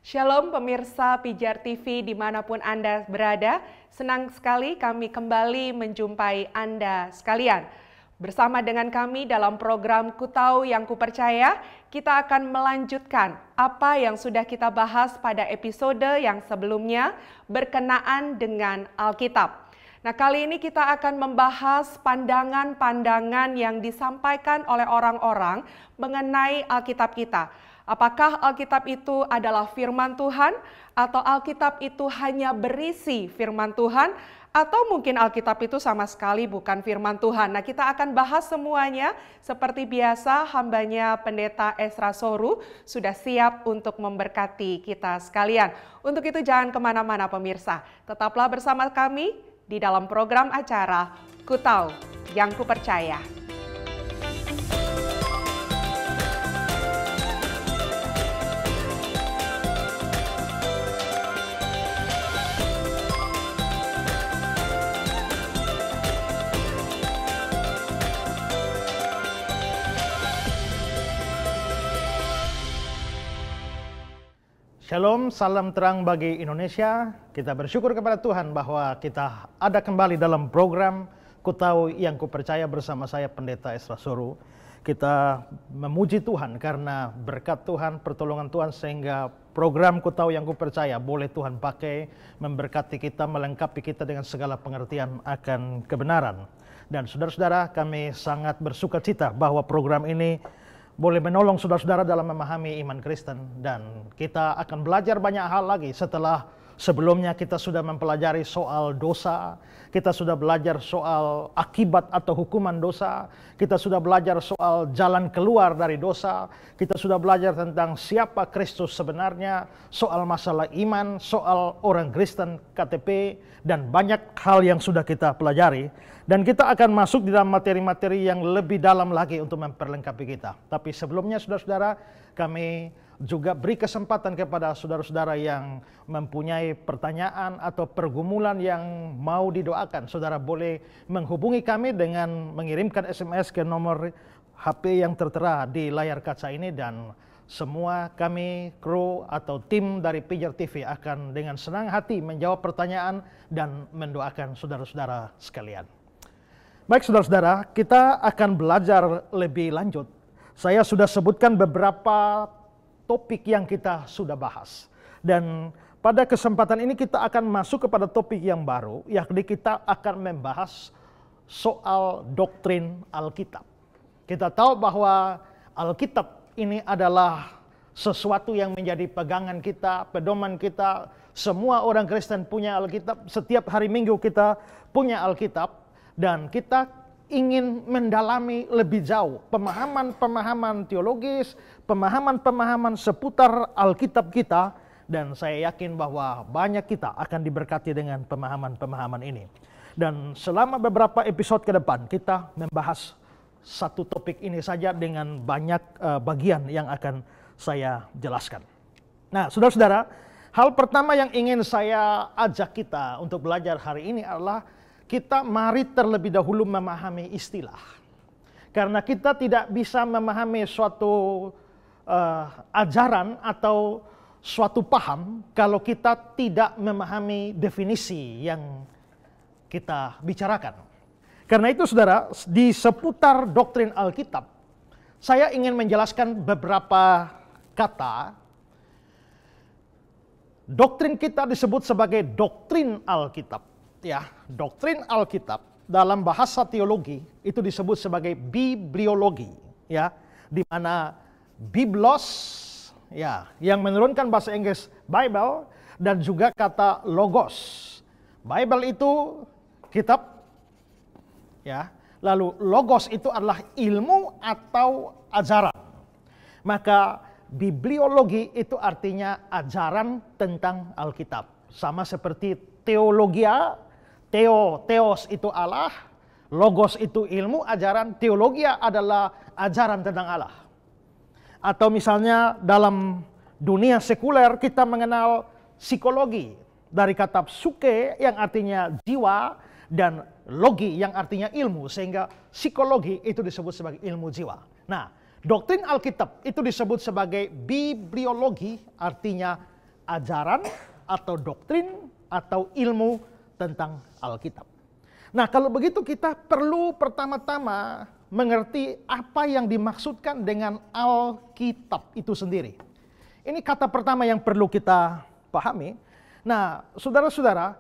Shalom pemirsa Pijar TV dimanapun Anda berada, senang sekali kami kembali menjumpai Anda sekalian. Bersama dengan kami dalam program Ku Tahu Yang Ku Percaya, kita akan melanjutkan apa yang sudah kita bahas pada episode yang sebelumnya berkenaan dengan Alkitab. Nah, kali ini kita akan membahas pandangan-pandangan yang disampaikan oleh orang-orang mengenai Alkitab kita. Apakah Alkitab itu adalah firman Tuhan atau Alkitab itu hanya berisi firman Tuhan atau mungkin Alkitab itu sama sekali bukan firman Tuhan. Nah, kita akan bahas semuanya seperti biasa. Hambanya Pendeta Esra Soru sudah siap untuk memberkati kita sekalian. Untuk itu jangan kemana-mana pemirsa, tetaplah bersama kami di dalam program acara Ku Tahu Yang Ku Percaya. Shalom, salam terang bagi Indonesia. Kita bersyukur kepada Tuhan bahwa kita ada kembali dalam program Ku Tahu Yang Ku Percaya bersama saya Pendeta Esra Soru. Kita memuji Tuhan karena berkat Tuhan, pertolongan Tuhan sehingga program Ku Tahu Yang Ku Percaya boleh Tuhan pakai memberkati kita, melengkapi kita dengan segala pengertian akan kebenaran. Dan saudara-saudara, kami sangat bersukacita bahwa program ini boleh menolong saudara-saudara dalam memahami iman Kristen, dan kita akan belajar banyak hal lagi setelah sebelumnya kita sudah mempelajari soal dosa, kita sudah belajar soal akibat atau hukuman dosa, kita sudah belajar soal jalan keluar dari dosa, kita sudah belajar tentang siapa Kristus sebenarnya, soal masalah iman, soal orang Kristen, KTP, dan banyak hal yang sudah kita pelajari. Dan kita akan masuk di dalam materi-materi yang lebih dalam lagi untuk memperlengkapi kita. Tapi sebelumnya saudara-saudara, kami juga beri kesempatan kepada saudara-saudara yang mempunyai pertanyaan atau pergumulan yang mau didoakan. Saudara boleh menghubungi kami dengan mengirimkan SMS ke nomor HP yang tertera di layar kaca ini, dan semua kami, kru atau tim dari Pijar TV akan dengan senang hati menjawab pertanyaan dan mendoakan saudara-saudara sekalian. Baik saudara-saudara, kita akan belajar lebih lanjut. Saya sudah sebutkan beberapa topik yang kita sudah bahas. Dan pada kesempatan ini kita akan masuk kepada topik yang baru, yakni kita akan membahas soal doktrin Alkitab. Kita tahu bahwa Alkitab ini adalah sesuatu yang menjadi pegangan kita, pedoman kita. Semua orang Kristen punya Alkitab, setiap hari Minggu kita punya Alkitab. Dan kita ingin mendalami lebih jauh pemahaman-pemahaman teologis, pemahaman-pemahaman seputar Alkitab kita. Dan saya yakin bahwa banyak kita akan diberkati dengan pemahaman-pemahaman ini. Dan selama beberapa episode ke depan kita membahas satu topik ini saja dengan banyak bagian yang akan saya jelaskan. Nah saudara-saudara, hal pertama yang ingin saya ajak kita untuk belajar hari ini adalah kita mari terlebih dahulu memahami istilah. Karena kita tidak bisa memahami suatu ajaran atau suatu paham kalau kita tidak memahami definisi yang kita bicarakan. Karena itu saudara, di seputar doktrin Alkitab, saya ingin menjelaskan beberapa kata. Doktrin kita disebut sebagai doktrin Alkitab. Ya, doktrin Alkitab dalam bahasa teologi itu disebut sebagai bibliologi, ya, di mana biblos, ya, yang menurunkan bahasa Inggris Bible, dan juga kata logos. Bible itu kitab, ya, lalu logos itu adalah ilmu atau ajaran. Maka bibliologi itu artinya ajaran tentang Alkitab, sama seperti teologia. Theos itu Allah, logos itu ilmu, ajaran. Teologia adalah ajaran tentang Allah. Atau misalnya dalam dunia sekuler kita mengenal psikologi dari kata psyche yang artinya jiwa dan logi yang artinya ilmu, sehingga psikologi itu disebut sebagai ilmu jiwa. Nah, doktrin Alkitab itu disebut sebagai bibliologi, artinya ajaran atau doktrin atau ilmu tentang Alkitab. Nah, kalau begitu kita perlu pertama-tama mengerti apa yang dimaksudkan dengan Alkitab itu sendiri. Ini kata pertama yang perlu kita pahami. Nah, saudara-saudara,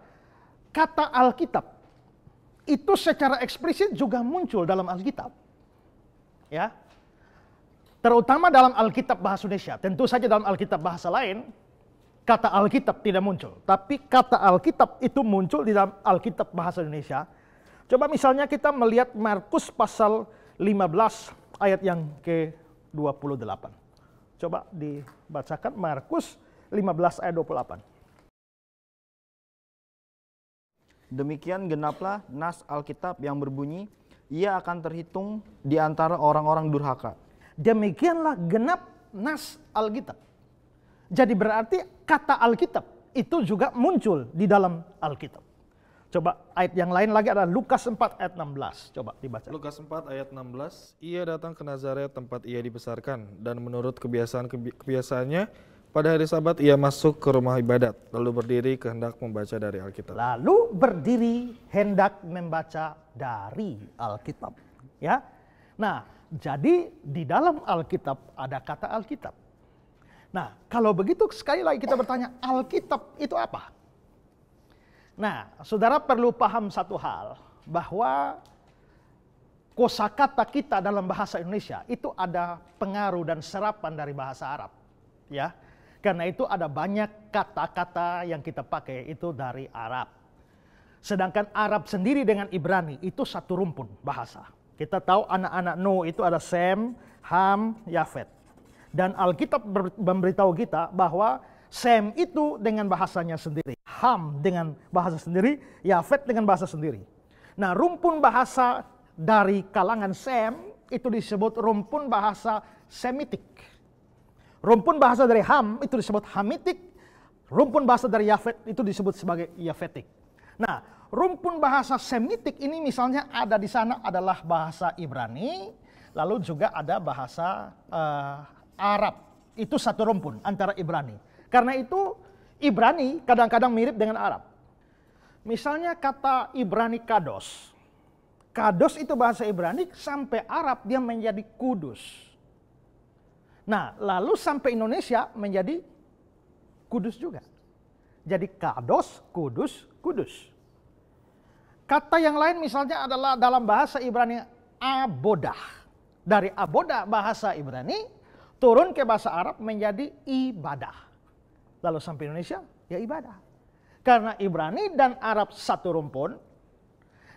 kata Alkitab itu secara eksplisit juga muncul dalam Alkitab. Ya. Terutama dalam Alkitab bahasa Indonesia. Tentu saja dalam Alkitab bahasa lain kata Alkitab tidak muncul, tapi kata Alkitab itu muncul di dalam Alkitab bahasa Indonesia. Coba misalnya kita melihat Markus pasal 15 ayat yang ke-28. Coba dibacakan Markus 15 ayat 28. Demikian genaplah nas Alkitab yang berbunyi, ia akan terhitung di antara orang-orang durhaka. Demikianlah genap nas Alkitab. Jadi berarti kata Alkitab itu juga muncul di dalam Alkitab. Coba ayat yang lain lagi adalah Lukas 4 ayat 16. Coba dibaca. Lukas 4 ayat 16, ia datang ke Nazaret tempat ia dibesarkan, dan menurut kebiasaannya pada hari Sabat ia masuk ke rumah ibadat, lalu berdiri kehendak membaca dari Alkitab. Lalu berdiri hendak membaca dari Alkitab. Ya. Nah, jadi di dalam Alkitab ada kata Alkitab. Nah, kalau begitu sekali lagi kita bertanya, Alkitab itu apa? Nah, saudara perlu paham satu hal, bahwa kosakata kita dalam bahasa Indonesia itu ada pengaruh dan serapan dari bahasa Arab. Ya, karena itu ada banyak kata-kata yang kita pakai itu dari Arab. Sedangkan Arab sendiri dengan Ibrani itu satu rumpun bahasa. Kita tahu anak-anak Nuh itu ada Sem, Ham, Yafet. Dan Alkitab memberitahu kita bahwa Sem itu dengan bahasanya sendiri, Ham dengan bahasa sendiri, Yafet dengan bahasa sendiri. Nah, rumpun bahasa dari kalangan Sem itu disebut rumpun bahasa Semitik. Rumpun bahasa dari Ham itu disebut Hamitik. Rumpun bahasa dari Yafet itu disebut sebagai Yafetik. Nah, rumpun bahasa Semitik ini misalnya ada di sana adalah bahasa Ibrani, lalu juga ada bahasa Arab. Itu satu rumpun antara Ibrani. Karena itu Ibrani kadang-kadang mirip dengan Arab. Misalnya kata Ibrani kados. Kados itu bahasa Ibrani, sampai Arab dia menjadi kudus. Nah, lalu sampai Indonesia menjadi kudus juga. Jadi kados, kudus, kudus. Kata yang lain misalnya adalah dalam bahasa Ibrani abodah. Dari abodah bahasa Ibrani turun ke bahasa Arab menjadi ibadah. Lalu sampai Indonesia, ya ibadah. Karena Ibrani dan Arab satu rumpun,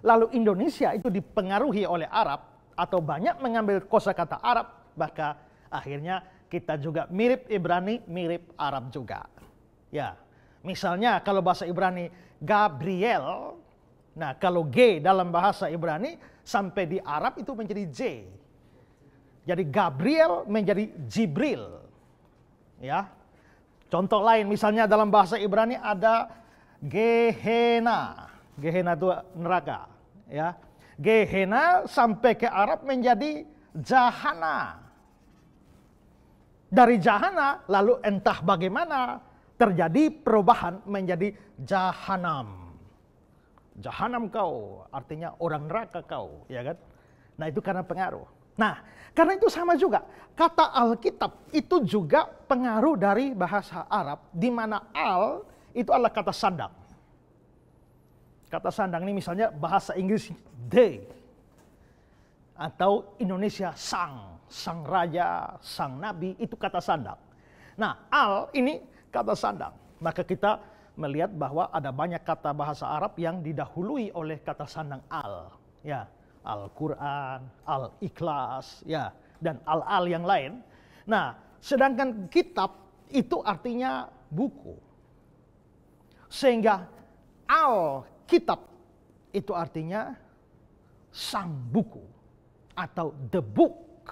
lalu Indonesia itu dipengaruhi oleh Arab, atau banyak mengambil kosakata Arab, maka akhirnya kita juga mirip Ibrani, mirip Arab juga. Ya, misalnya kalau bahasa Ibrani Gabriel, nah kalau G dalam bahasa Ibrani sampai di Arab itu menjadi J. Jadi Gabriel menjadi Jibril. Ya. Contoh lain misalnya dalam bahasa Ibrani ada Gehenna. Gehenna itu neraka, ya. Gehenna sampai ke Arab menjadi Jahana. Dari Jahana lalu entah bagaimana terjadi perubahan menjadi Jahanam. Jahanam kau, artinya orang neraka kau, ya kan? Nah, itu karena pengaruh. Nah, karena itu sama juga, kata Alkitab itu juga pengaruh dari bahasa Arab, di mana al itu adalah kata sandang. Kata sandang ini misalnya bahasa Inggris they, atau Indonesia sang, sang raja, sang nabi, itu kata sandang. Nah, al ini kata sandang. Maka kita melihat bahwa ada banyak kata bahasa Arab yang didahului oleh kata sandang al, ya. Al-Quran, Al-Ikhlas, ya, dan al-al yang lain. Nah, sedangkan kitab itu artinya buku. Sehingga Al-Kitab itu artinya sang buku atau the book.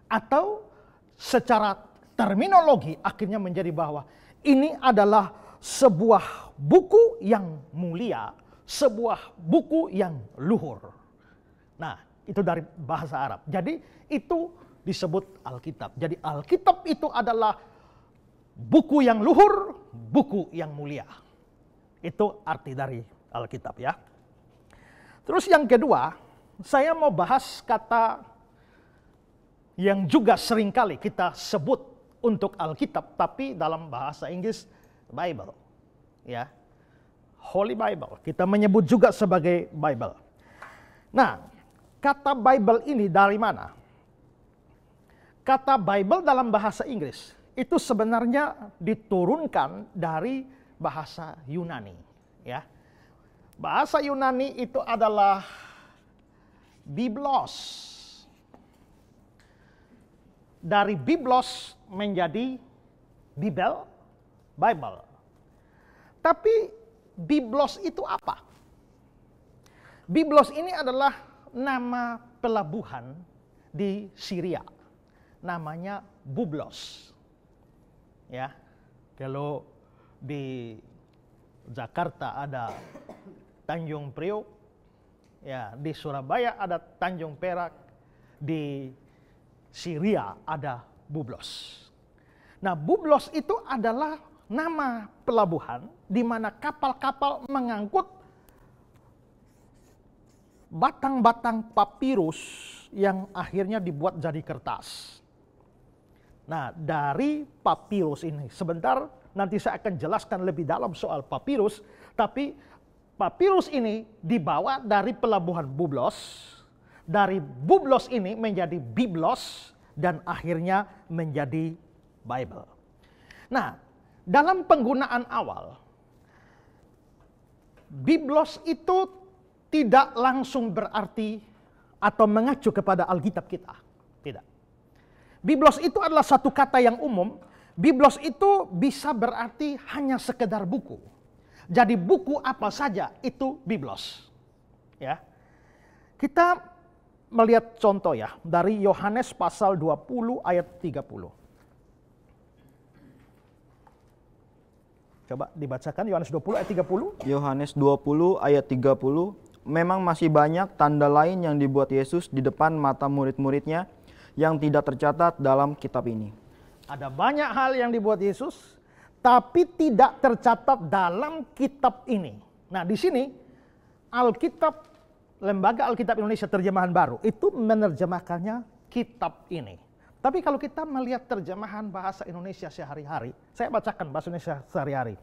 Atau secara terminologi akhirnya menjadi bahwa ini adalah sebuah buku yang mulia, sebuah buku yang luhur. Nah, itu dari bahasa Arab. Jadi itu disebut Alkitab. Jadi Alkitab itu adalah buku yang luhur, buku yang mulia. Itu arti dari Alkitab ya. Terus yang kedua, saya mau bahas kata yang juga seringkali kita sebut untuk Alkitab, tapi dalam bahasa Inggris Bible. Ya. Holy Bible, kita menyebut juga sebagai Bible. Nah, kata Bible ini dari mana? Kata Bible dalam bahasa Inggris itu sebenarnya diturunkan dari bahasa Yunani, ya. Bahasa Yunani itu adalah Biblos. Dari Biblos menjadi Bible, Bible. Tapi Biblos itu apa? Biblos ini adalah nama pelabuhan di Syria. Namanya Bublos. Ya. Kalau di Jakarta ada Tanjung Priok, ya, di Surabaya ada Tanjung Perak, di Syria ada Bublos. Nah, Bublos itu adalah nama pelabuhan di mana kapal-kapal mengangkut batang-batang papirus yang akhirnya dibuat jadi kertas. Nah, dari papirus ini, sebentar nanti saya akan jelaskan lebih dalam soal papirus, tapi papirus ini dibawa dari pelabuhan Bublos, dari Bublos ini menjadi Biblos, dan akhirnya menjadi Bible. Nah, dalam penggunaan awal, Biblos itu tidak langsung berarti atau mengacu kepada Alkitab kita. Tidak. Biblos itu adalah satu kata yang umum. Biblos itu bisa berarti hanya sekedar buku. Jadi buku apa saja itu Biblos. Ya. Kita melihat contoh ya dari Yohanes pasal 20 ayat 30. Coba dibacakan Yohanes 20 ayat 30. Yohanes 20 ayat 30. Memang masih banyak tanda lain yang dibuat Yesus di depan mata murid-muridnya yang tidak tercatat dalam kitab ini. Ada banyak hal yang dibuat Yesus, tapi tidak tercatat dalam kitab ini. Nah, di sini Alkitab, Lembaga Alkitab Indonesia Terjemahan Baru, itu menerjemahkannya kitab ini. Tapi kalau kita melihat terjemahan bahasa Indonesia sehari-hari, saya bacakan bahasa Indonesia sehari-hari.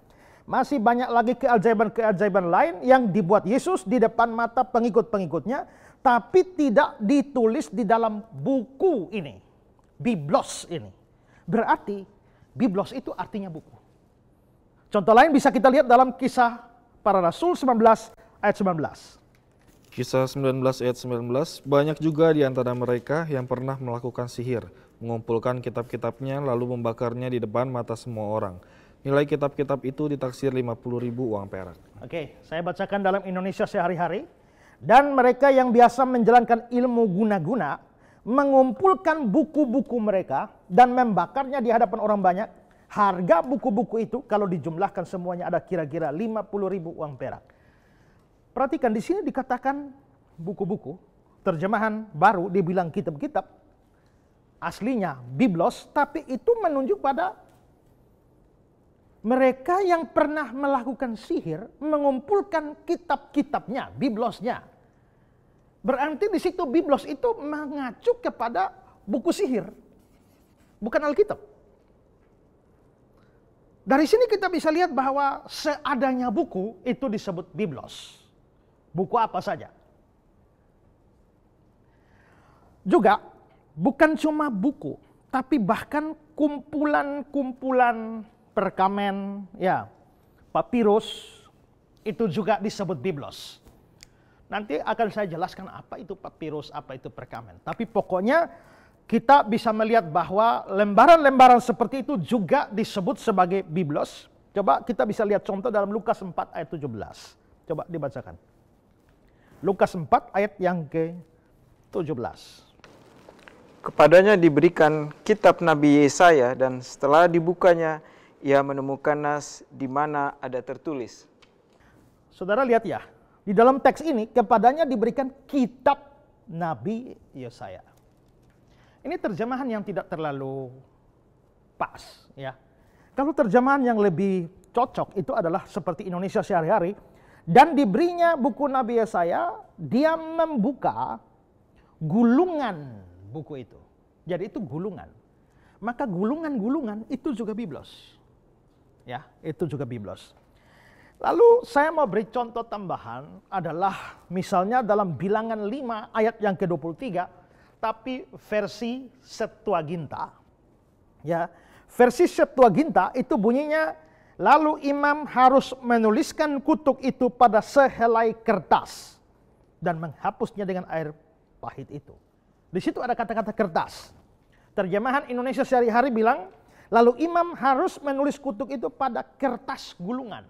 Masih banyak lagi keajaiban-keajaiban lain yang dibuat Yesus di depan mata pengikut-pengikutnya, tapi tidak ditulis di dalam buku ini. Biblos ini. Berarti Biblos itu artinya buku. Contoh lain bisa kita lihat dalam Kisah Para Rasul 19 ayat 19. Kisah 19 ayat 19, banyak juga di antara mereka yang pernah melakukan sihir, mengumpulkan kitab-kitabnya lalu membakarnya di depan mata semua orang. Nilai kitab-kitab itu ditaksir 50.000 uang perak. Oke, saya bacakan dalam Indonesia sehari-hari. Dan mereka yang biasa menjalankan ilmu guna-guna, mengumpulkan buku-buku mereka dan membakarnya di hadapan orang banyak. Harga buku-buku itu kalau dijumlahkan semuanya ada kira-kira 50.000 uang perak. Perhatikan di sini dikatakan buku-buku, terjemahan baru dibilang kitab-kitab. Aslinya Biblos, tapi itu menunjuk pada mereka yang pernah melakukan sihir mengumpulkan kitab-kitabnya, Biblosnya. Berarti di situ Biblos itu mengacu kepada buku sihir, bukan Alkitab. Dari sini kita bisa lihat bahwa seadanya buku itu disebut Biblos. Buku apa saja. Juga bukan cuma buku, tapi bahkan kumpulan-kumpulan perkamen, ya, papirus, itu juga disebut Biblos. Nanti akan saya jelaskan apa itu papirus, apa itu perkamen. Tapi pokoknya kita bisa melihat bahwa lembaran-lembaran seperti itu juga disebut sebagai Biblos. Coba kita bisa lihat contoh dalam Lukas 4 ayat 17. Coba dibacakan. Lukas 4 ayat yang ke-17. Kepadanya diberikan kitab Nabi Yesaya dan setelah dibukanya ia menemukan nas di mana ada tertulis. Saudara lihat ya, di dalam teks ini kepadanya diberikan kitab Nabi Yesaya. Ini terjemahan yang tidak terlalu pas ya. Kalau terjemahan yang lebih cocok itu adalah seperti Indonesia sehari-hari. Dan diberinya buku Nabi Yesaya, dia membuka gulungan buku itu. Jadi itu gulungan. Maka gulungan-gulungan itu juga biblos. Ya, itu juga biblos. Lalu saya mau beri contoh tambahan adalah misalnya dalam Bilangan 5 ayat yang ke-23, tapi versi Septuaginta. Ya, versi Septuaginta itu bunyinya, lalu imam harus menuliskan kutuk itu pada sehelai kertas dan menghapusnya dengan air pahit itu. Di situ ada kata-kata kertas. Terjemahan Indonesia sehari-hari bilang, lalu imam harus menulis kutuk itu pada kertas gulungan.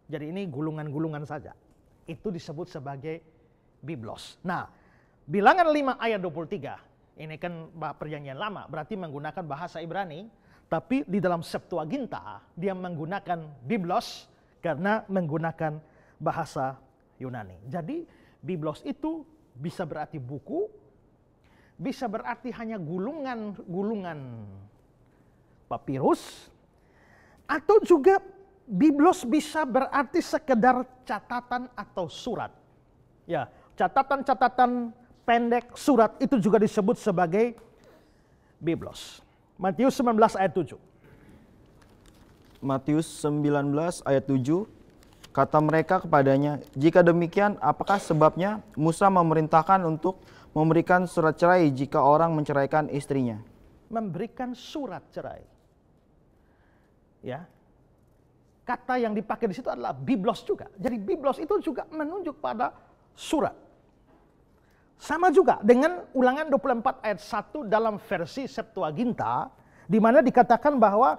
Jadi ini gulungan-gulungan saja. Itu disebut sebagai biblos. Nah, Bilangan 5 ayat 23, ini kan perjanjian lama, berarti menggunakan bahasa Ibrani, tapi di dalam Septuaginta dia menggunakan biblos karena menggunakan bahasa Yunani. Jadi biblos itu bisa berarti buku, bisa berarti hanya gulungan-gulungan papirus, atau juga biblos bisa berarti sekedar catatan atau surat. Ya, catatan-catatan pendek, surat itu juga disebut sebagai biblos. Matius 19 ayat 7. Matius 19 ayat 7, kata mereka kepadanya, jika demikian apakah sebabnya Musa memerintahkan untuk memberikan surat cerai jika orang menceraikan istrinya? Memberikan surat cerai. Ya. Kata yang dipakai di situ adalah biblos juga. Jadi biblos itu juga menunjuk pada surat. Sama juga dengan Ulangan 24 ayat 1 dalam versi Septuaginta, di mana dikatakan bahwa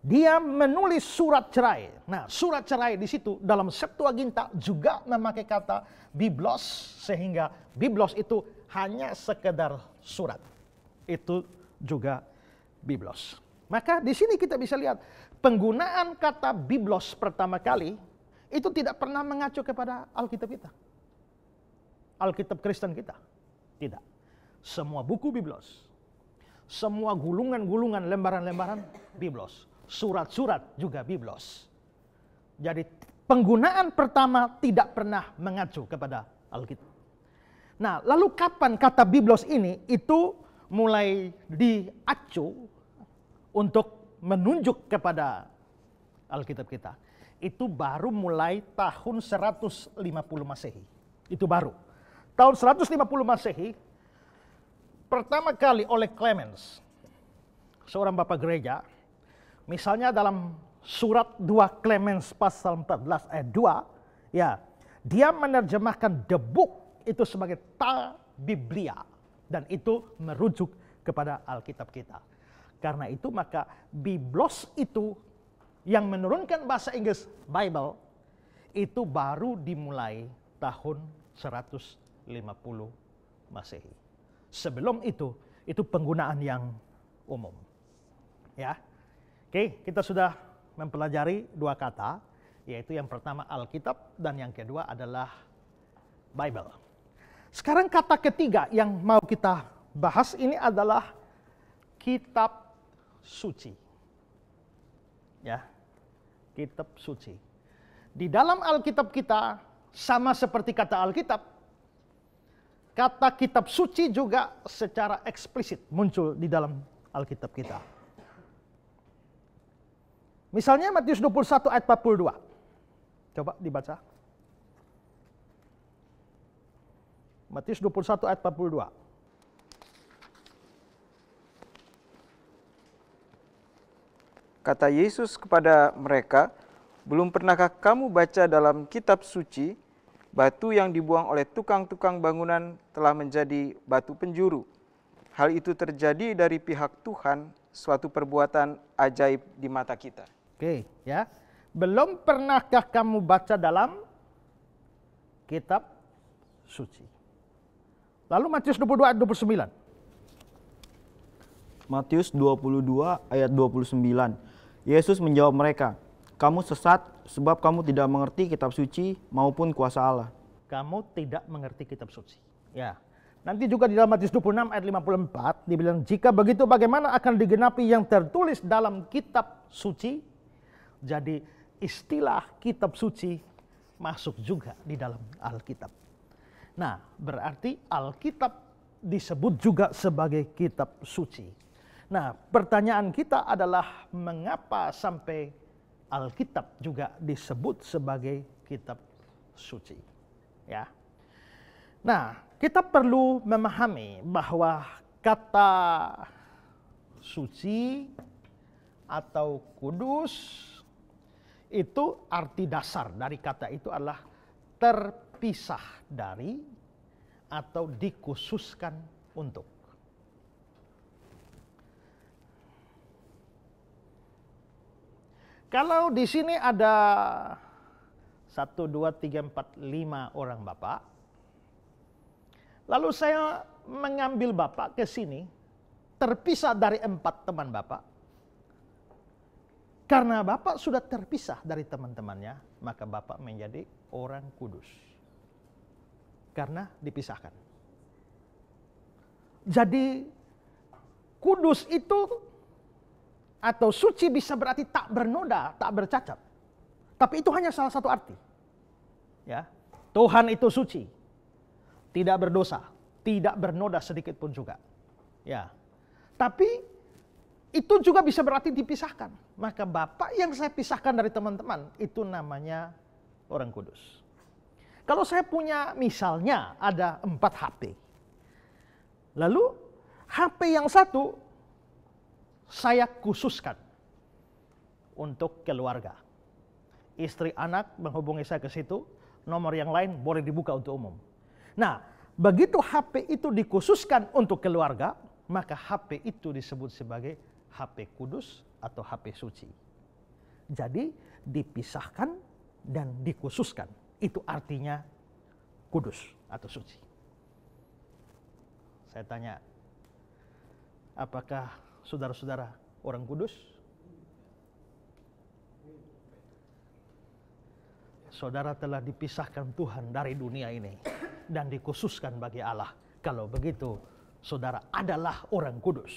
dia menulis surat cerai. Nah, surat cerai di situ dalam Septuaginta juga memakai kata biblos, sehingga biblos itu hanya sekedar surat. Itu juga biblos. Maka di sini kita bisa lihat penggunaan kata biblos pertama kali itu tidak pernah mengacu kepada Alkitab kita. Alkitab Kristen kita. Tidak. Semua buku biblos. Semua gulungan-gulungan, lembaran-lembaran biblos. Surat-surat juga biblos. Jadi penggunaan pertama tidak pernah mengacu kepada Alkitab. Nah, lalu kapan kata biblos ini itu mulai diacu untuk menunjuk kepada Alkitab kita? Itu baru mulai tahun 150 Masehi. Itu baru. Tahun 150 Masehi, pertama kali oleh Clemens, seorang bapak gereja, misalnya dalam surat 2 Clemens pasal 14 ayat 2, ya, dia menerjemahkan the book itu sebagai ta Biblia, dan itu merujuk kepada Alkitab kita. Karena itu maka biblos itu yang menurunkan bahasa Inggris Bible itu baru dimulai tahun 150 Masehi. Sebelum itu penggunaan yang umum. Ya. Oke, kita sudah mempelajari dua kata, yaitu yang pertama Alkitab dan yang kedua adalah Bible. Sekarang kata ketiga yang mau kita bahas ini adalah kitab suci. Ya. Kitab suci. Di dalam Alkitab kita sama seperti kata Alkitab, kata kitab suci juga secara eksplisit muncul di dalam Alkitab kita. Misalnya Matius 21 ayat 42. Coba dibaca. Matius 21 ayat 42. Kata Yesus kepada mereka, belum pernahkah kamu baca dalam kitab suci, batu yang dibuang oleh tukang-tukang bangunan telah menjadi batu penjuru. Hal itu terjadi dari pihak Tuhan, suatu perbuatan ajaib di mata kita. Oke, ya. Belum pernahkah kamu baca dalam kitab suci? Lalu Matius 22 ayat 29. Matius 22 ayat 29. Yesus menjawab mereka, kamu sesat sebab kamu tidak mengerti kitab suci maupun kuasa Allah. Kamu tidak mengerti kitab suci. Ya. Nanti juga di dalam Matius 26 ayat 54 dibilang, jika begitu bagaimana akan digenapi yang tertulis dalam kitab suci? Jadi istilah kitab suci masuk juga di dalam Alkitab. Nah, berarti Alkitab disebut juga sebagai kitab suci. Nah, pertanyaan kita adalah mengapa sampai Alkitab juga disebut sebagai kitab suci? Ya. Nah, kita perlu memahami bahwa kata suci atau kudus itu arti dasar dari kata itu adalah terpisah dari atau dikhususkan untuk. Kalau di sini ada 1, 2, 3, 4, 5 orang Bapak, lalu saya mengambil Bapak ke sini, terpisah dari 4 teman Bapak. Karena Bapak sudah terpisah dari teman-temannya, maka Bapak menjadi orang kudus. Karena dipisahkan. Jadi kudus itu atau suci bisa berarti tak bernoda, tak bercacat. Tapi itu hanya salah satu arti. Ya, Tuhan itu suci, tidak berdosa, tidak bernoda sedikit pun juga. Ya, tapi itu juga bisa berarti dipisahkan. Maka Bapak yang saya pisahkan dari teman-teman itu namanya orang kudus. Kalau saya punya misalnya ada 4 HP. Lalu HP yang satu saya khususkan untuk keluarga. Istri, anak menghubungi saya ke situ, nomor yang lain boleh dibuka untuk umum. Nah, begitu HP itu dikhususkan untuk keluarga, maka HP itu disebut sebagai HP kudus atau HP suci. Jadi dipisahkan dan dikhususkan. Itu artinya kudus atau suci. Saya tanya, apakah saudara-saudara orang kudus? Saudara telah dipisahkan Tuhan dari dunia ini dan dikhususkan bagi Allah. Kalau begitu, saudara adalah orang kudus.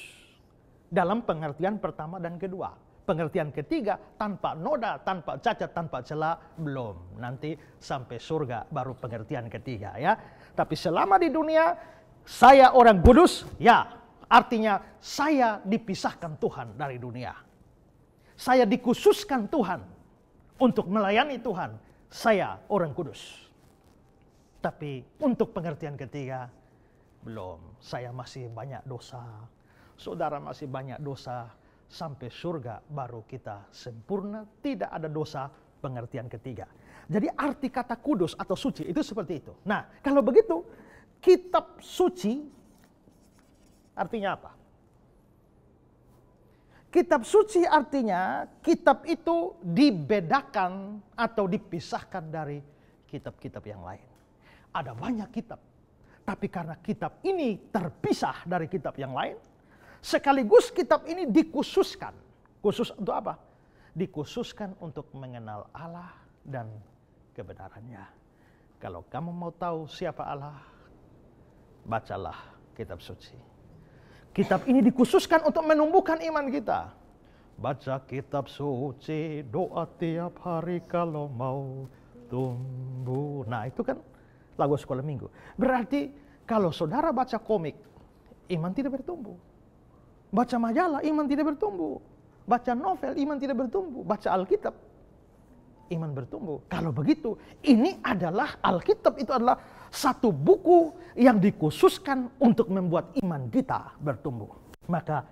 Dalam pengertian pertama dan kedua. Pengertian ketiga, tanpa noda, tanpa cacat, tanpa celah, belum. Nanti sampai surga baru pengertian ketiga ya. Tapi selama di dunia, saya orang kudus, ya. Artinya saya dipisahkan Tuhan dari dunia. Saya dikhususkan Tuhan untuk melayani Tuhan. Saya orang kudus. Tapi untuk pengertian ketiga, belum. Saya masih banyak dosa. Saudara masih banyak dosa, sampai surga baru kita sempurna, tidak ada dosa, pengertian ketiga. Jadi arti kata kudus atau suci itu seperti itu. Nah, kalau begitu, kitab suci artinya apa? Kitab suci artinya kitab itu dibedakan atau dipisahkan dari kitab-kitab yang lain. Ada banyak kitab, tapi karena kitab ini terpisah dari kitab yang lain, sekaligus kitab ini dikhususkan. Khusus untuk apa? Dikhususkan untuk mengenal Allah dan kebenarannya. Kalau kamu mau tahu siapa Allah, bacalah kitab suci. Kitab ini dikhususkan untuk menumbuhkan iman kita. Baca kitab suci, doa tiap hari kalau mau tumbuh. Nah, itu kan lagu sekolah minggu. Berarti kalau saudara baca komik, iman tidak bertumbuh. Baca majalah, iman tidak bertumbuh. Baca novel, iman tidak bertumbuh. Baca Alkitab, iman bertumbuh. Kalau begitu, ini adalah Alkitab, itu adalah satu buku yang dikhususkan untuk membuat iman kita bertumbuh. Maka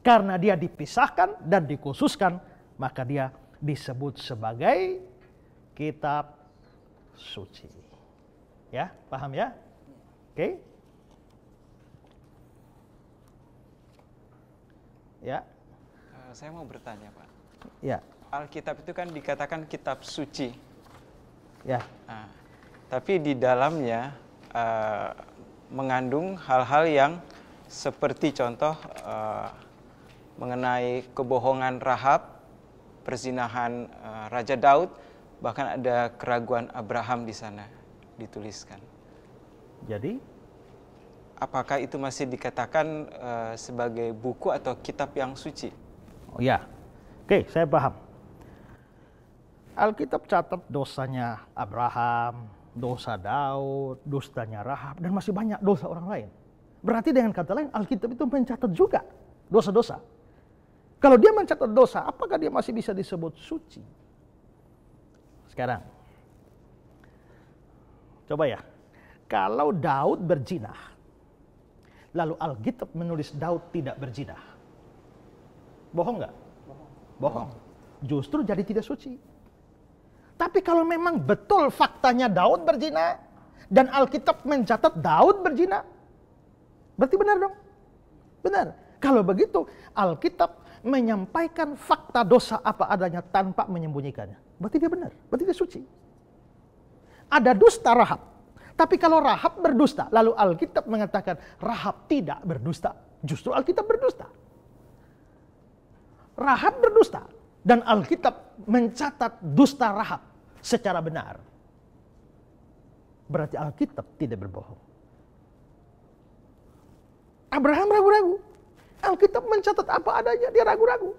karena dia dipisahkan dan dikhususkan, maka dia disebut sebagai kitab suci. Ya, paham ya? Oke? Ya. Saya mau bertanya, Pak. Ya. Alkitab itu kan dikatakan kitab suci. Ya. Nah, tapi di dalamnya mengandung hal-hal yang seperti contoh mengenai kebohongan Rahab, perzinahan Raja Daud, bahkan ada keraguan Abraham di sana dituliskan. Jadi apakah itu masih dikatakan sebagai buku atau kitab yang suci? Oh ya, oke, saya paham. Alkitab catat dosanya Abraham, dosa Daud, dosanya Rahab, dan masih banyak dosa orang lain. Berarti dengan kata lain, Alkitab itu mencatat juga dosa-dosa. Kalau dia mencatat dosa, apakah dia masih bisa disebut suci? Sekarang, coba ya, kalau Daud berzina, lalu Alkitab menulis Daud tidak berzina, bohong nggak? Bohong. Justru jadi tidak suci. Tapi kalau memang betul faktanya Daud berzina, dan Alkitab mencatat Daud berzina, berarti benar dong? Benar. Kalau begitu, Alkitab menyampaikan fakta dosa apa adanya tanpa menyembunyikannya. Berarti dia benar, berarti dia suci. Ada dusta Rahab. Tapi kalau Rahab berdusta, lalu Alkitab mengatakan Rahab tidak berdusta. Justru Alkitab berdusta. Rahab berdusta. Dan Alkitab mencatat dusta Rahab secara benar. Berarti Alkitab tidak berbohong. Abraham ragu-ragu. Alkitab mencatat apa adanya, dia ragu-ragu.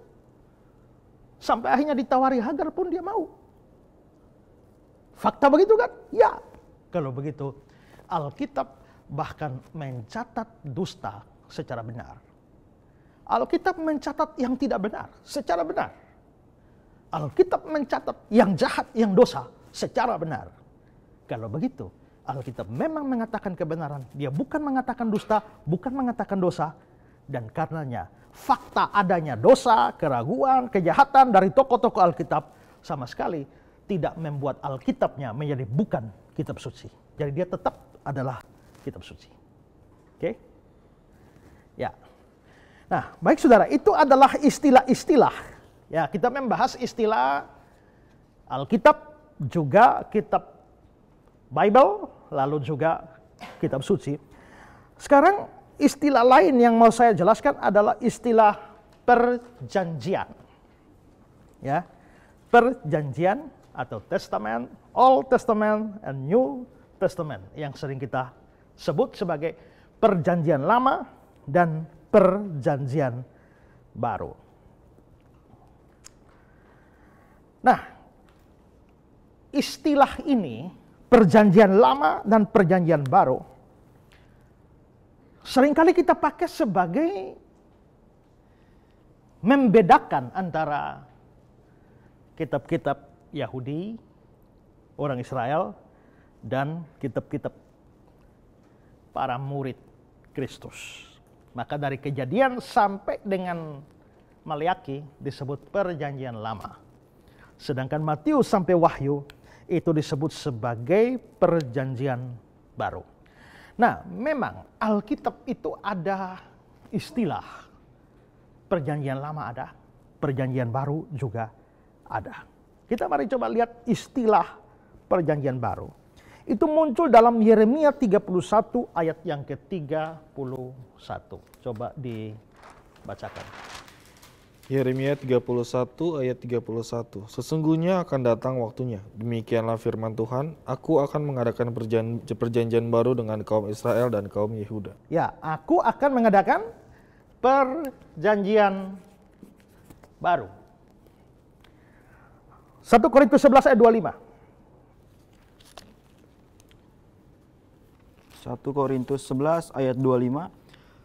Sampai akhirnya ditawari Hagar pun dia mau. Fakta begitu kan? Ya. Kalau begitu, Alkitab bahkan mencatat dusta secara benar. Alkitab mencatat yang tidak benar secara benar. Alkitab mencatat yang jahat, yang dosa secara benar. Kalau begitu, Alkitab memang mengatakan kebenaran. Dia bukan mengatakan dusta, bukan mengatakan dosa. Dan karenanya, fakta adanya dosa, keraguan, kejahatan dari tokoh-tokoh Alkitab sama sekali tidak membuat Alkitabnya menjadi bukan kitab suci. Jadi dia tetap adalah kitab suci. Oke? Ya. Nah, baik saudara, itu adalah istilah-istilah. Ya, kita membahas istilah Alkitab, juga kitab Bible, lalu juga kitab suci. Sekarang istilah lain yang mau saya jelaskan adalah istilah perjanjian. Ya, perjanjian atau testament, Old Testament and New Testament yang sering kita sebut sebagai perjanjian lama dan perjanjian baru. Nah, istilah ini, perjanjian lama dan perjanjian baru, seringkali kita pakai sebagai membedakan antara kitab-kitab Yahudi, orang Israel, dan kitab-kitab para murid Kristus. Maka dari Kejadian sampai dengan Maleakhi disebut perjanjian lama. Sedangkan Matius sampai Wahyu itu disebut sebagai perjanjian baru. Nah, memang Alkitab itu ada istilah perjanjian lama ada, perjanjian baru juga ada. Kita mari coba lihat istilah perjanjian baru. Itu muncul dalam Yeremia 31 ayat yang ke-31. Coba dibacakan. Yeremia 31 ayat 31. Sesungguhnya akan datang waktunya, demikianlah firman Tuhan, aku akan mengadakan perjanjian baru dengan kaum Israel dan kaum Yehuda. Ya, aku akan mengadakan perjanjian baru. 1 Korintus 11 ayat 25. 1 Korintus 11 ayat 25.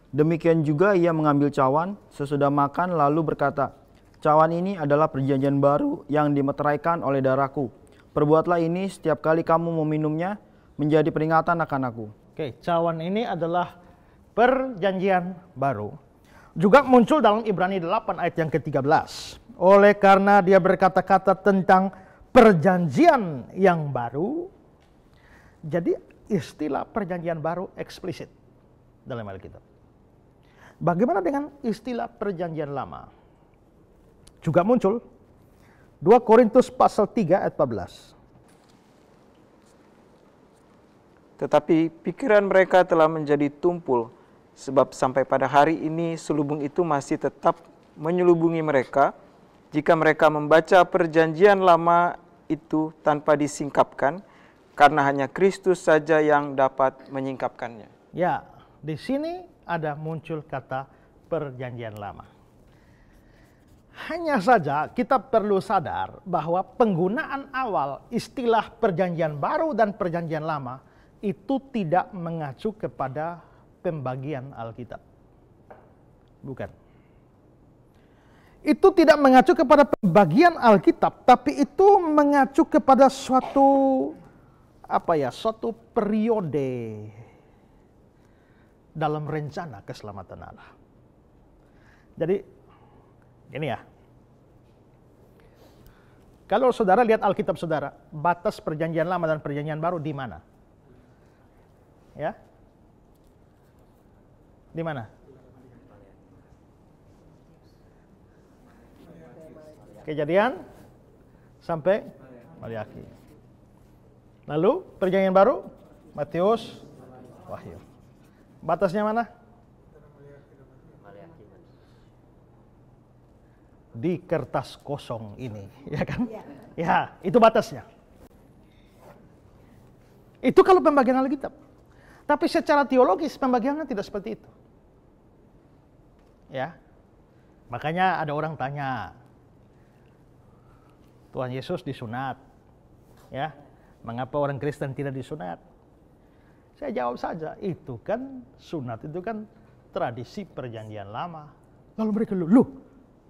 Demikian juga ia mengambil cawan sesudah makan lalu berkata, cawan ini adalah perjanjian baru yang dimeteraikan oleh darahku. Perbuatlah ini setiap kali kamu meminumnya menjadi peringatan akan aku. Oke, cawan ini adalah perjanjian baru. Juga muncul dalam Ibrani 8 ayat yang ke-13. Oleh karena dia berkata-kata tentang perjanjian yang baru, jadi istilah perjanjian baru eksplisit dalam Alkitab. Bagaimana dengan istilah perjanjian lama? Juga muncul 2 Korintus pasal 3 ayat 14. Tetapi pikiran mereka telah menjadi tumpul, sebab sampai pada hari ini selubung itu masih tetap menyelubungi mereka, jika mereka membaca perjanjian lama itu tanpa disingkapkan, karena hanya Kristus saja yang dapat menyingkapkannya. Ya, Di sini ada muncul kata perjanjian lama. Hanya saja kita perlu sadar bahwa penggunaan awal istilah perjanjian baru dan perjanjian lama itu tidak mengacu kepada pembagian Alkitab. Bukan. Itu tidak mengacu kepada pembagian Alkitab, tapi itu mengacu kepada suatu periode dalam rencana keselamatan Allah. Jadi, ini ya. Kalau saudara lihat Alkitab saudara, batas perjanjian lama dan perjanjian baru di mana? Ya? Di mana? Kejadian sampai Maliaki. Lalu perjanjian baru Matius, Wahyu. Batasnya mana? Di kertas kosong ini, ya kan? Ya, itu batasnya. Itu kalau pembagian Alkitab. Tapi secara teologis pembagiannya tidak seperti itu. Ya. Makanya ada orang tanya, Tuhan Yesus disunat. Ya. Mengapa orang Kristen tidak disunat? Saya jawab saja, itu kan sunat itu kan tradisi perjanjian lama. Lalu mereka loh,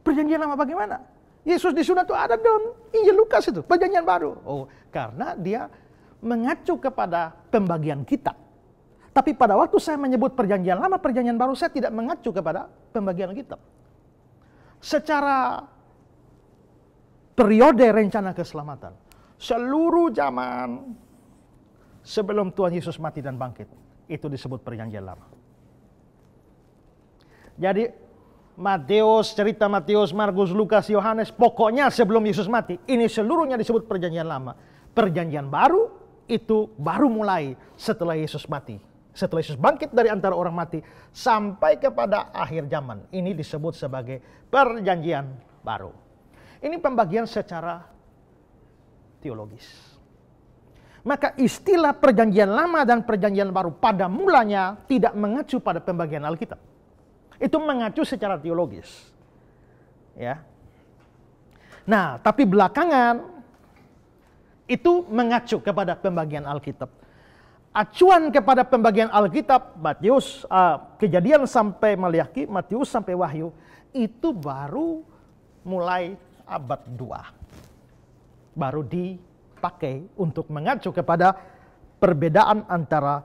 perjanjian lama bagaimana? Yesus disunat itu ada dalam Injil Lukas itu, perjanjian baru. Oh, karena dia mengacu kepada pembagian kitab. Tapi pada waktu saya menyebut perjanjian lama, perjanjian baru, saya tidak mengacu kepada pembagian kitab. Secara periode rencana keselamatan, seluruh zaman sebelum Tuhan Yesus mati dan bangkit, itu disebut perjanjian lama. Jadi Matius, cerita Matius, Markus, Lukas, Yohanes, pokoknya sebelum Yesus mati, ini seluruhnya disebut perjanjian lama. Perjanjian baru itu baru mulai setelah Yesus mati. Setelah Yesus bangkit dari antara orang mati sampai kepada akhir zaman. Ini disebut sebagai perjanjian baru. Ini pembagian secara teologis. Maka istilah perjanjian lama dan perjanjian baru pada mulanya tidak mengacu pada pembagian Alkitab. Itu mengacu secara teologis. Ya. Nah, tapi belakangan itu mengacu kepada pembagian Alkitab. Acuan kepada pembagian Alkitab, Matius, Kejadian sampai Maliaki, Matius sampai Wahyu, itu baru mulai abad 2. Baru dipakai untuk mengacu kepada perbedaan antara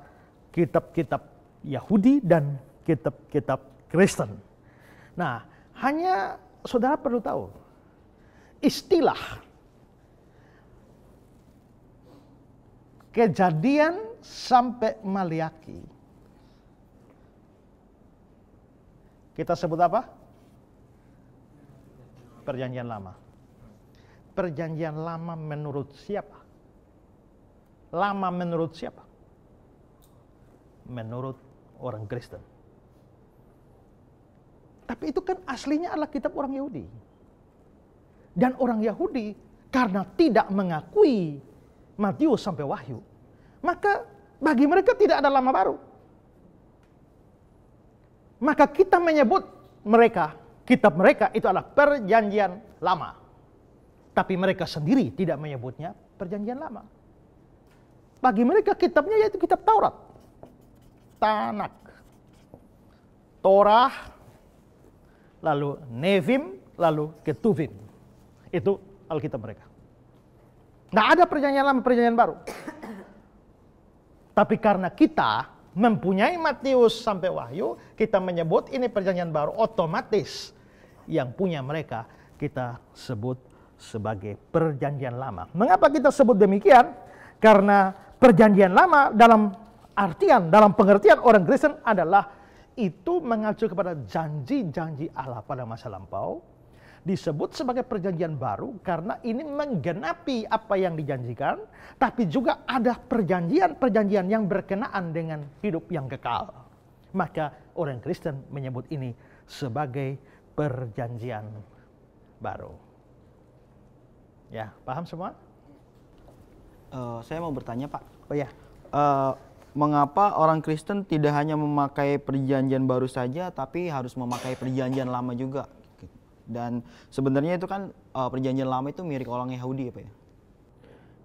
kitab-kitab Yahudi dan kitab-kitab Kristen. Nah, hanya saudara perlu tahu, istilah Kejadian sampai Maliaki, kita sebut apa? Perjanjian lama. Perjanjian lama menurut siapa? Lama menurut siapa? Menurut orang Kristen. Tapi itu kan aslinya adalah kitab orang Yahudi. Dan orang Yahudi karena tidak mengakui Matius sampai Wahyu, maka bagi mereka tidak ada lama baru. Maka kita menyebut mereka, kitab mereka itu adalah perjanjian lama. Tapi mereka sendiri tidak menyebutnya perjanjian lama. Bagi mereka kitabnya yaitu kitab Taurat, Tanak, Torah, lalu Nevim, lalu Ketuvim. Itu Alkitab mereka. Nggak ada perjanjian lama, perjanjian baru. Tapi karena kita mempunyai Matius sampai Wahyu, kita menyebut ini perjanjian baru, otomatis yang punya mereka kita sebut sebagai perjanjian lama. Mengapa kita sebut demikian? Karena perjanjian lama dalam artian, dalam pengertian orang Kristen adalah itu mengacu kepada janji-janji Allah pada masa lampau. Disebut sebagai perjanjian baru karena ini menggenapi apa yang dijanjikan, tapi juga ada perjanjian-perjanjian yang berkenaan dengan hidup yang kekal. Maka orang Kristen menyebut ini sebagai perjanjian baru. Ya, paham semua? Saya mau bertanya, Pak. Oh ya. mengapa orang Kristen tidak hanya memakai perjanjian baru saja, tapi harus memakai perjanjian lama juga. Dan sebenarnya itu kan perjanjian lama itu milik orang Yahudi ya Pak ya?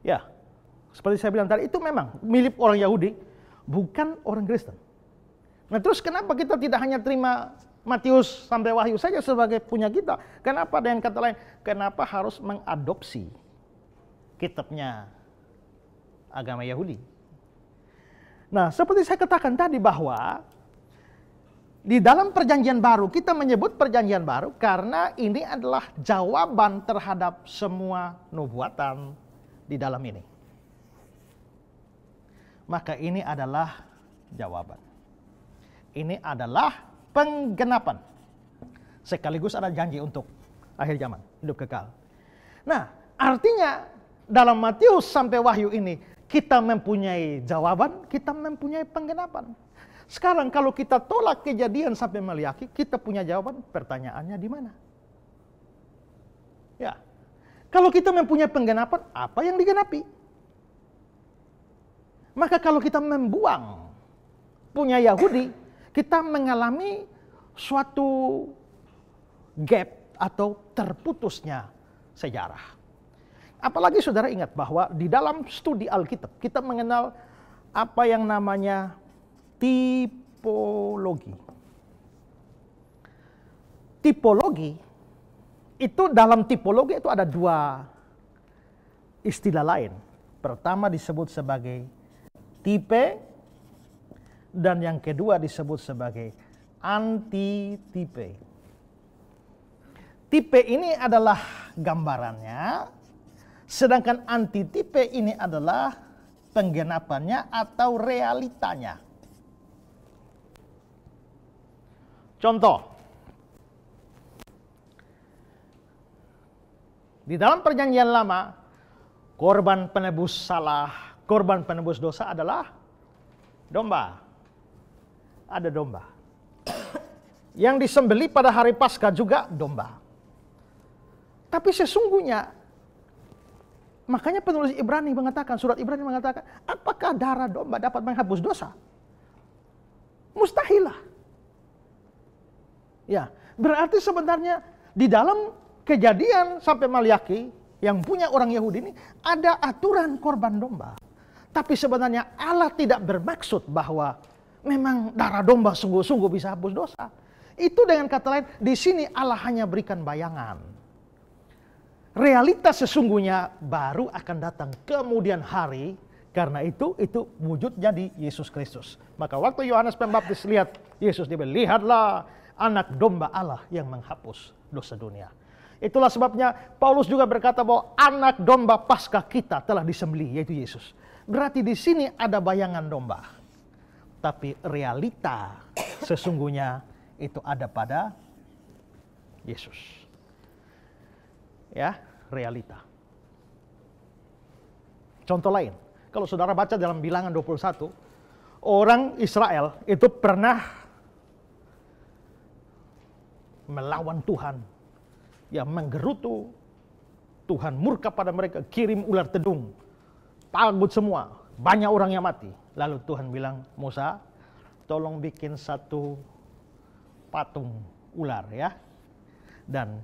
Ya, seperti saya bilang tadi, itu memang milik orang Yahudi, bukan orang Kristen. Nah terus kenapa kita tidak hanya terima Matius sampai Wahyu saja sebagai punya kita? Kenapa dengan kata lain, kenapa harus mengadopsi kitabnya agama Yahudi? Nah seperti saya katakan tadi bahwa di dalam perjanjian baru, kita menyebut perjanjian baru karena ini adalah jawaban terhadap semua nubuatan di dalam ini. Maka ini adalah jawaban. Ini adalah penggenapan. Sekaligus ada janji untuk akhir zaman, hidup kekal. Nah, artinya dalam Matius sampai Wahyu ini, kita mempunyai jawaban, kita mempunyai penggenapan. Sekarang kalau kita tolak Kejadian sampai Maliaki, kita punya jawaban, pertanyaannya di mana? Ya. Kalau kita mempunyai penggenapan, apa yang digenapi? Maka kalau kita membuang punya Yahudi, kita mengalami suatu gap atau terputusnya sejarah. Apalagi saudara ingat bahwa di dalam studi Alkitab, kita mengenal apa yang namanya tipologi. Tipologi, itu dalam tipologi itu ada dua istilah lain. Pertama disebut sebagai tipe, dan yang kedua disebut sebagai antitipe. Tipe ini adalah gambarannya, sedangkan antitipe ini adalah penggenapannya atau realitanya. Contoh, di dalam perjanjian lama, korban penebus salah, korban penebus dosa adalah domba. Ada domba. Yang disembeli pada hari Paskah juga domba. Tapi sesungguhnya, makanya penulis Ibrani mengatakan, surat Ibrani mengatakan, apakah darah domba dapat menghapus dosa? Mustahil lah. Ya, berarti sebenarnya di dalam Kejadian sampai Maliaki yang punya orang Yahudi ini ada aturan korban domba. Tapi sebenarnya Allah tidak bermaksud bahwa memang darah domba sungguh-sungguh bisa hapus dosa. Itu dengan kata lain, di sini Allah hanya berikan bayangan. Realitas sesungguhnya baru akan datang kemudian hari. Karena itu wujudnya di Yesus Kristus. Maka waktu Yohanes Pembaptis lihat Yesus, dia bilang, lihatlah anak domba Allah yang menghapus dosa dunia. Itulah sebabnya Paulus juga berkata bahwa anak domba Paskah kita telah disembelih, yaitu Yesus. Berarti di sini ada bayangan domba. Tapi realita sesungguhnya itu ada pada Yesus. Ya, realita. Contoh lain, kalau saudara baca dalam Bilangan 21, orang Israel itu pernah melawan Tuhan. Ya, menggerutu. Tuhan murka pada mereka, kirim ular tedung, pagut semua, banyak orang yang mati. Lalu Tuhan bilang, Musa, tolong bikin satu patung ular ya. Dan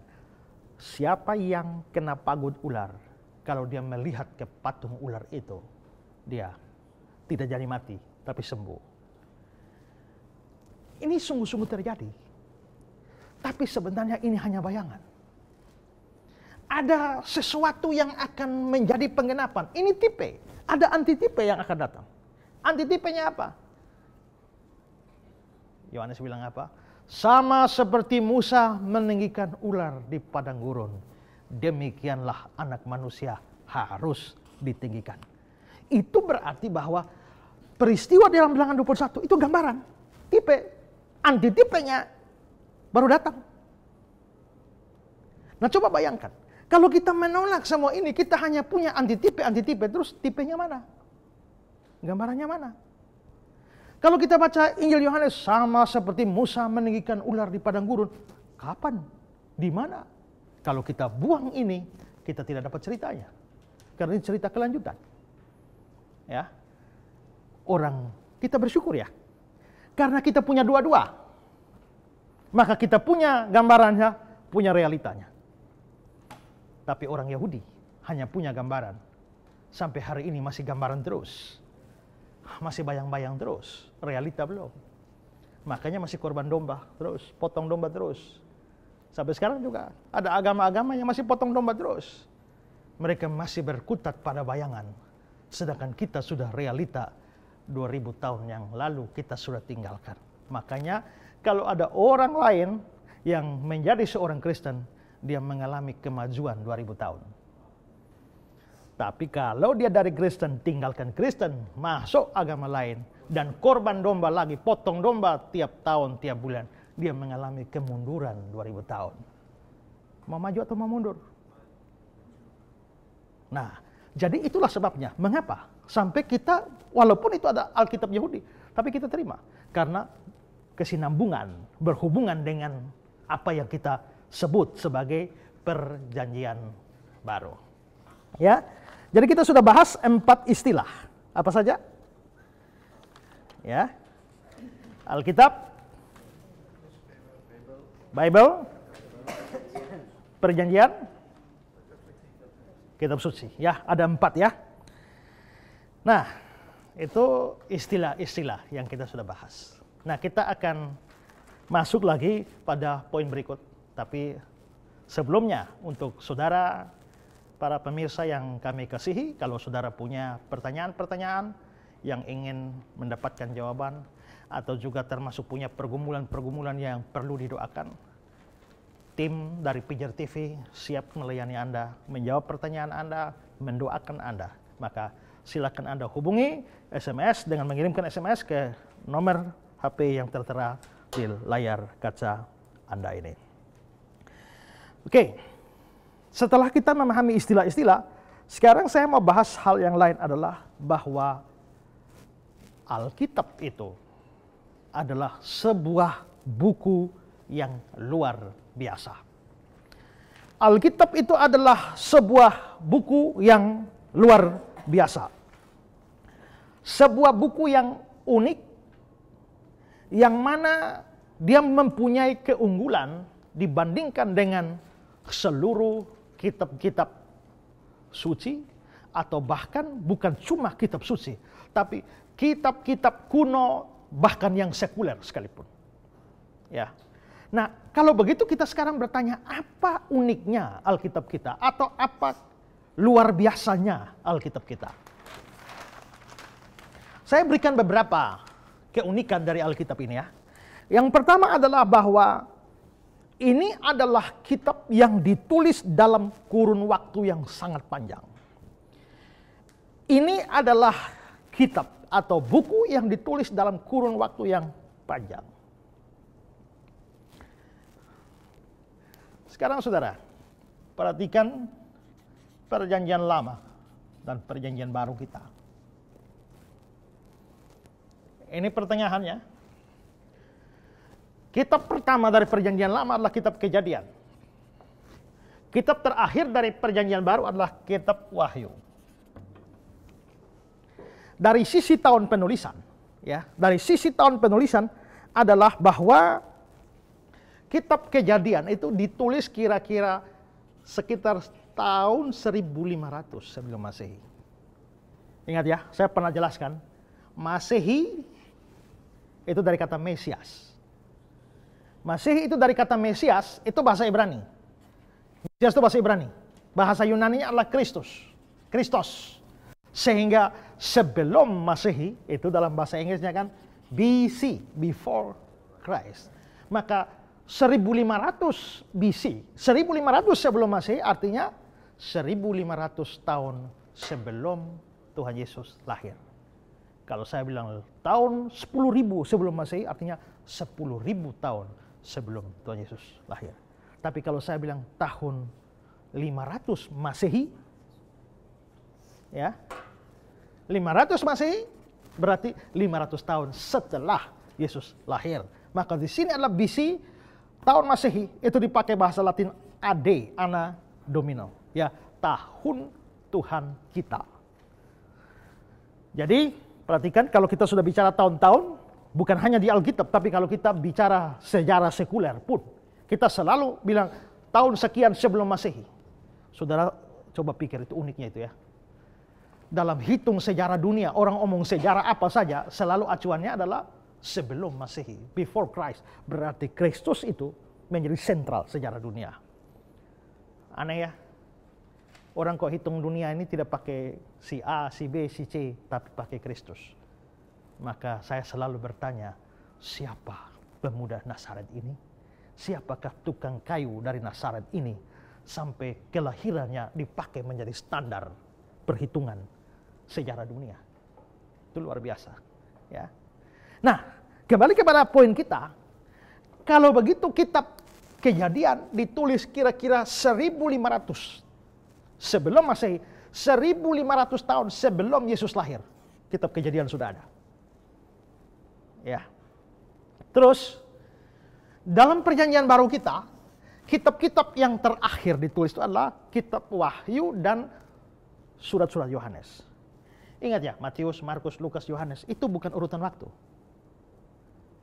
siapa yang kena pagut ular, kalau dia melihat ke patung ular itu, dia tidak jadi mati, tapi sembuh. Ini sungguh-sungguh terjadi. Tapi sebenarnya ini hanya bayangan. Ada sesuatu yang akan menjadi penggenapan. Ini tipe. Ada antitipe yang akan datang. Antitipenya apa? Yohanes bilang apa? Sama seperti Musa meninggikan ular di padang gurun, demikianlah anak manusia harus ditinggikan. Itu berarti bahwa peristiwa dalam Bilangan 21 itu gambaran. Tipe. Antitipenya baru datang. Nah coba bayangkan. Kalau kita menolak semua ini, kita hanya punya antitipe, terus tipenya mana? Gambarannya mana? Kalau kita baca Injil Yohanes, sama seperti Musa meninggikan ular di padang gurun. Kapan? Di mana? Kalau kita buang ini, kita tidak dapat ceritanya. Karena ini cerita kelanjutan. Ya, orang Kita bersyukur ya. Karena kita punya dua-dua. Maka kita punya gambarannya, punya realitanya. Tapi orang Yahudi hanya punya gambaran. Sampai hari ini masih gambaran terus. Masih bayang-bayang terus. Realita belum. Makanya masih korban domba terus. Potong domba terus. Sampai sekarang juga ada agama-agama yang masih potong domba terus. Mereka masih berkutat pada bayangan. Sedangkan kita sudah realita 2000 tahun yang lalu kita sudah tinggalkan. Makanya kalau ada orang lain yang menjadi seorang Kristen, dia mengalami kemajuan 2000 tahun. Tapi kalau dia dari Kristen, tinggalkan Kristen, masuk agama lain, dan korban domba lagi, potong domba tiap tahun, tiap bulan, dia mengalami kemunduran 2000 tahun. Mau maju atau mau mundur? Nah, jadi itulah sebabnya. Mengapa? Sampai kita, walaupun itu ada Alkitab Yahudi, tapi kita terima. Karena kesinambungan, berhubungan dengan apa yang kita sebut sebagai perjanjian baru. Ya, jadi kita sudah bahas 4 istilah. Apa saja? Ya, Alkitab, Bible, perjanjian, kitab suci. Ya, ada 4 ya. Nah, itu istilah-istilah yang kita sudah bahas. Nah, kita akan masuk lagi pada poin berikut. Tapi sebelumnya, untuk saudara, para pemirsa yang kami kasihi, kalau saudara punya pertanyaan-pertanyaan yang ingin mendapatkan jawaban, atau juga termasuk punya pergumulan-pergumulan yang perlu didoakan, tim dari Pijar TV siap melayani Anda, menjawab pertanyaan Anda, mendoakan Anda. Maka silakan Anda hubungi SMS dengan mengirimkan SMS ke nomor HP yang tertera di layar kaca Anda ini. Oke, setelah kita memahami istilah-istilah, sekarang saya mau bahas hal yang lain, adalah bahwa Alkitab itu adalah sebuah buku yang luar biasa. Alkitab itu adalah sebuah buku yang luar biasa. Sebuah buku yang unik, yang mana dia mempunyai keunggulan dibandingkan dengan seluruh kitab-kitab suci, atau bahkan bukan cuma kitab suci, tapi kitab-kitab kuno, bahkan yang sekuler sekalipun. Ya. Nah, kalau begitu kita sekarang bertanya, apa uniknya Alkitab kita, atau apa luar biasanya Alkitab kita? Saya berikan beberapa keunikan dari Alkitab ini ya. Yang pertama adalah bahwa ini adalah kitab yang ditulis dalam kurun waktu yang sangat panjang. Ini adalah kitab atau buku yang ditulis dalam kurun waktu yang panjang. Sekarang saudara, perhatikan perjanjian lama dan perjanjian baru kita. Ini pertengahannya. Kitab pertama dari perjanjian lama adalah kitab Kejadian. Kitab terakhir dari perjanjian baru adalah kitab Wahyu. Dari sisi tahun penulisan, ya, dari sisi tahun penulisan adalah bahwa kitab Kejadian itu ditulis kira-kira sekitar tahun 1500 sebelum Masehi. Ingat ya, saya pernah jelaskan, Masehi itu dari kata Mesias. Masehi itu dari kata Mesias, itu bahasa Ibrani. Mesias itu bahasa Ibrani. Bahasa Yunani adalah Kristus. Sehingga sebelum Masehi, itu dalam bahasa Inggrisnya kan BC, before Christ. Maka 1500 BC, 1500 sebelum Masehi artinya 1500 tahun sebelum Tuhan Yesus lahir. Kalau saya bilang tahun 10.000 sebelum Masehi artinya 10.000 tahun sebelum Tuhan Yesus lahir. Tapi kalau saya bilang tahun 500 Masehi, ya, 500 Masehi berarti 500 tahun setelah Yesus lahir. Maka di sini adalah BC, tahun Masehi itu dipakai bahasa Latin AD, Anno Domini, ya, tahun Tuhan kita. Jadi Perhatikan, kalau kita sudah bicara tahun-tahun, bukan hanya di Alkitab, tapi kalau kita bicara sejarah sekuler pun, kita selalu bilang tahun sekian sebelum Masehi. Saudara coba pikir, itu uniknya itu ya. Dalam hitung sejarah dunia, orang omong sejarah apa saja, selalu acuannya adalah sebelum Masehi, before Christ. Berarti Kristus itu menjadi sentral sejarah dunia. Aneh ya. Orang kok hitung dunia ini tidak pakai si A, si B, si C, tapi pakai Kristus. Maka saya selalu bertanya, siapa pemuda Nazaret ini? Siapakah tukang kayu dari Nazaret ini sampai kelahirannya dipakai menjadi standar perhitungan sejarah dunia? Itu luar biasa. Ya. Nah, kembali kepada poin kita. Kalau begitu kitab Kejadian ditulis kira-kira 1500 sebelum Masehi, 1500 tahun sebelum Yesus lahir. Kitab Kejadian sudah ada. Ya. Terus dalam perjanjian baru kita, kitab-kitab yang terakhir ditulis itu adalah kitab Wahyu dan surat-surat Yohanes. Ingat ya, Matius, Markus, Lukas, Yohanes itu bukan urutan waktu.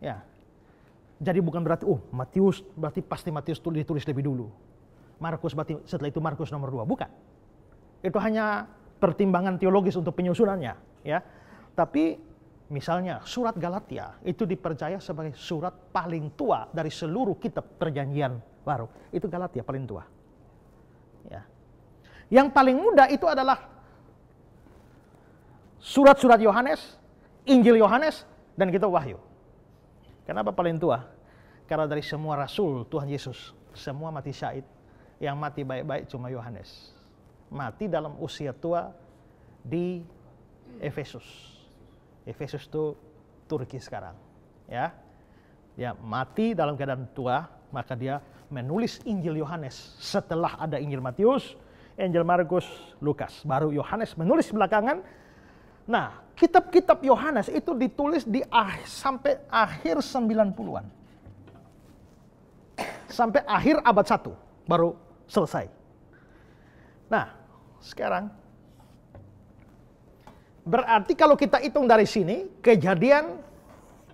Ya. Jadi bukan berarti Matius berarti pasti Matius ditulis lebih dulu. Markus berarti setelah itu Markus nomor 2, bukan. Itu hanya pertimbangan teologis untuk penyusunannya, ya. Tapi misalnya surat Galatia itu dipercaya sebagai surat paling tua dari seluruh kitab perjanjian baru. Itu Galatia paling tua. Ya. Yang paling muda itu adalah surat-surat Yohanes, Injil Yohanes, dan kitab Wahyu. Kenapa paling tua? Karena dari semua rasul Tuhan Yesus, semua mati syahid. Yang mati baik-baik cuma Yohanes. Mati dalam usia tua di Efesus. Efesus itu Turki sekarang. Ya, dia mati dalam keadaan tua, maka dia menulis Injil Yohanes setelah ada Injil Matius, Injil Markus, Lukas. Baru Yohanes menulis belakangan. Nah, kitab-kitab Yohanes itu ditulis sampai akhir 90-an. Sampai akhir abad 1 baru selesai. Nah, sekarang berarti kalau kita hitung dari sini, Kejadian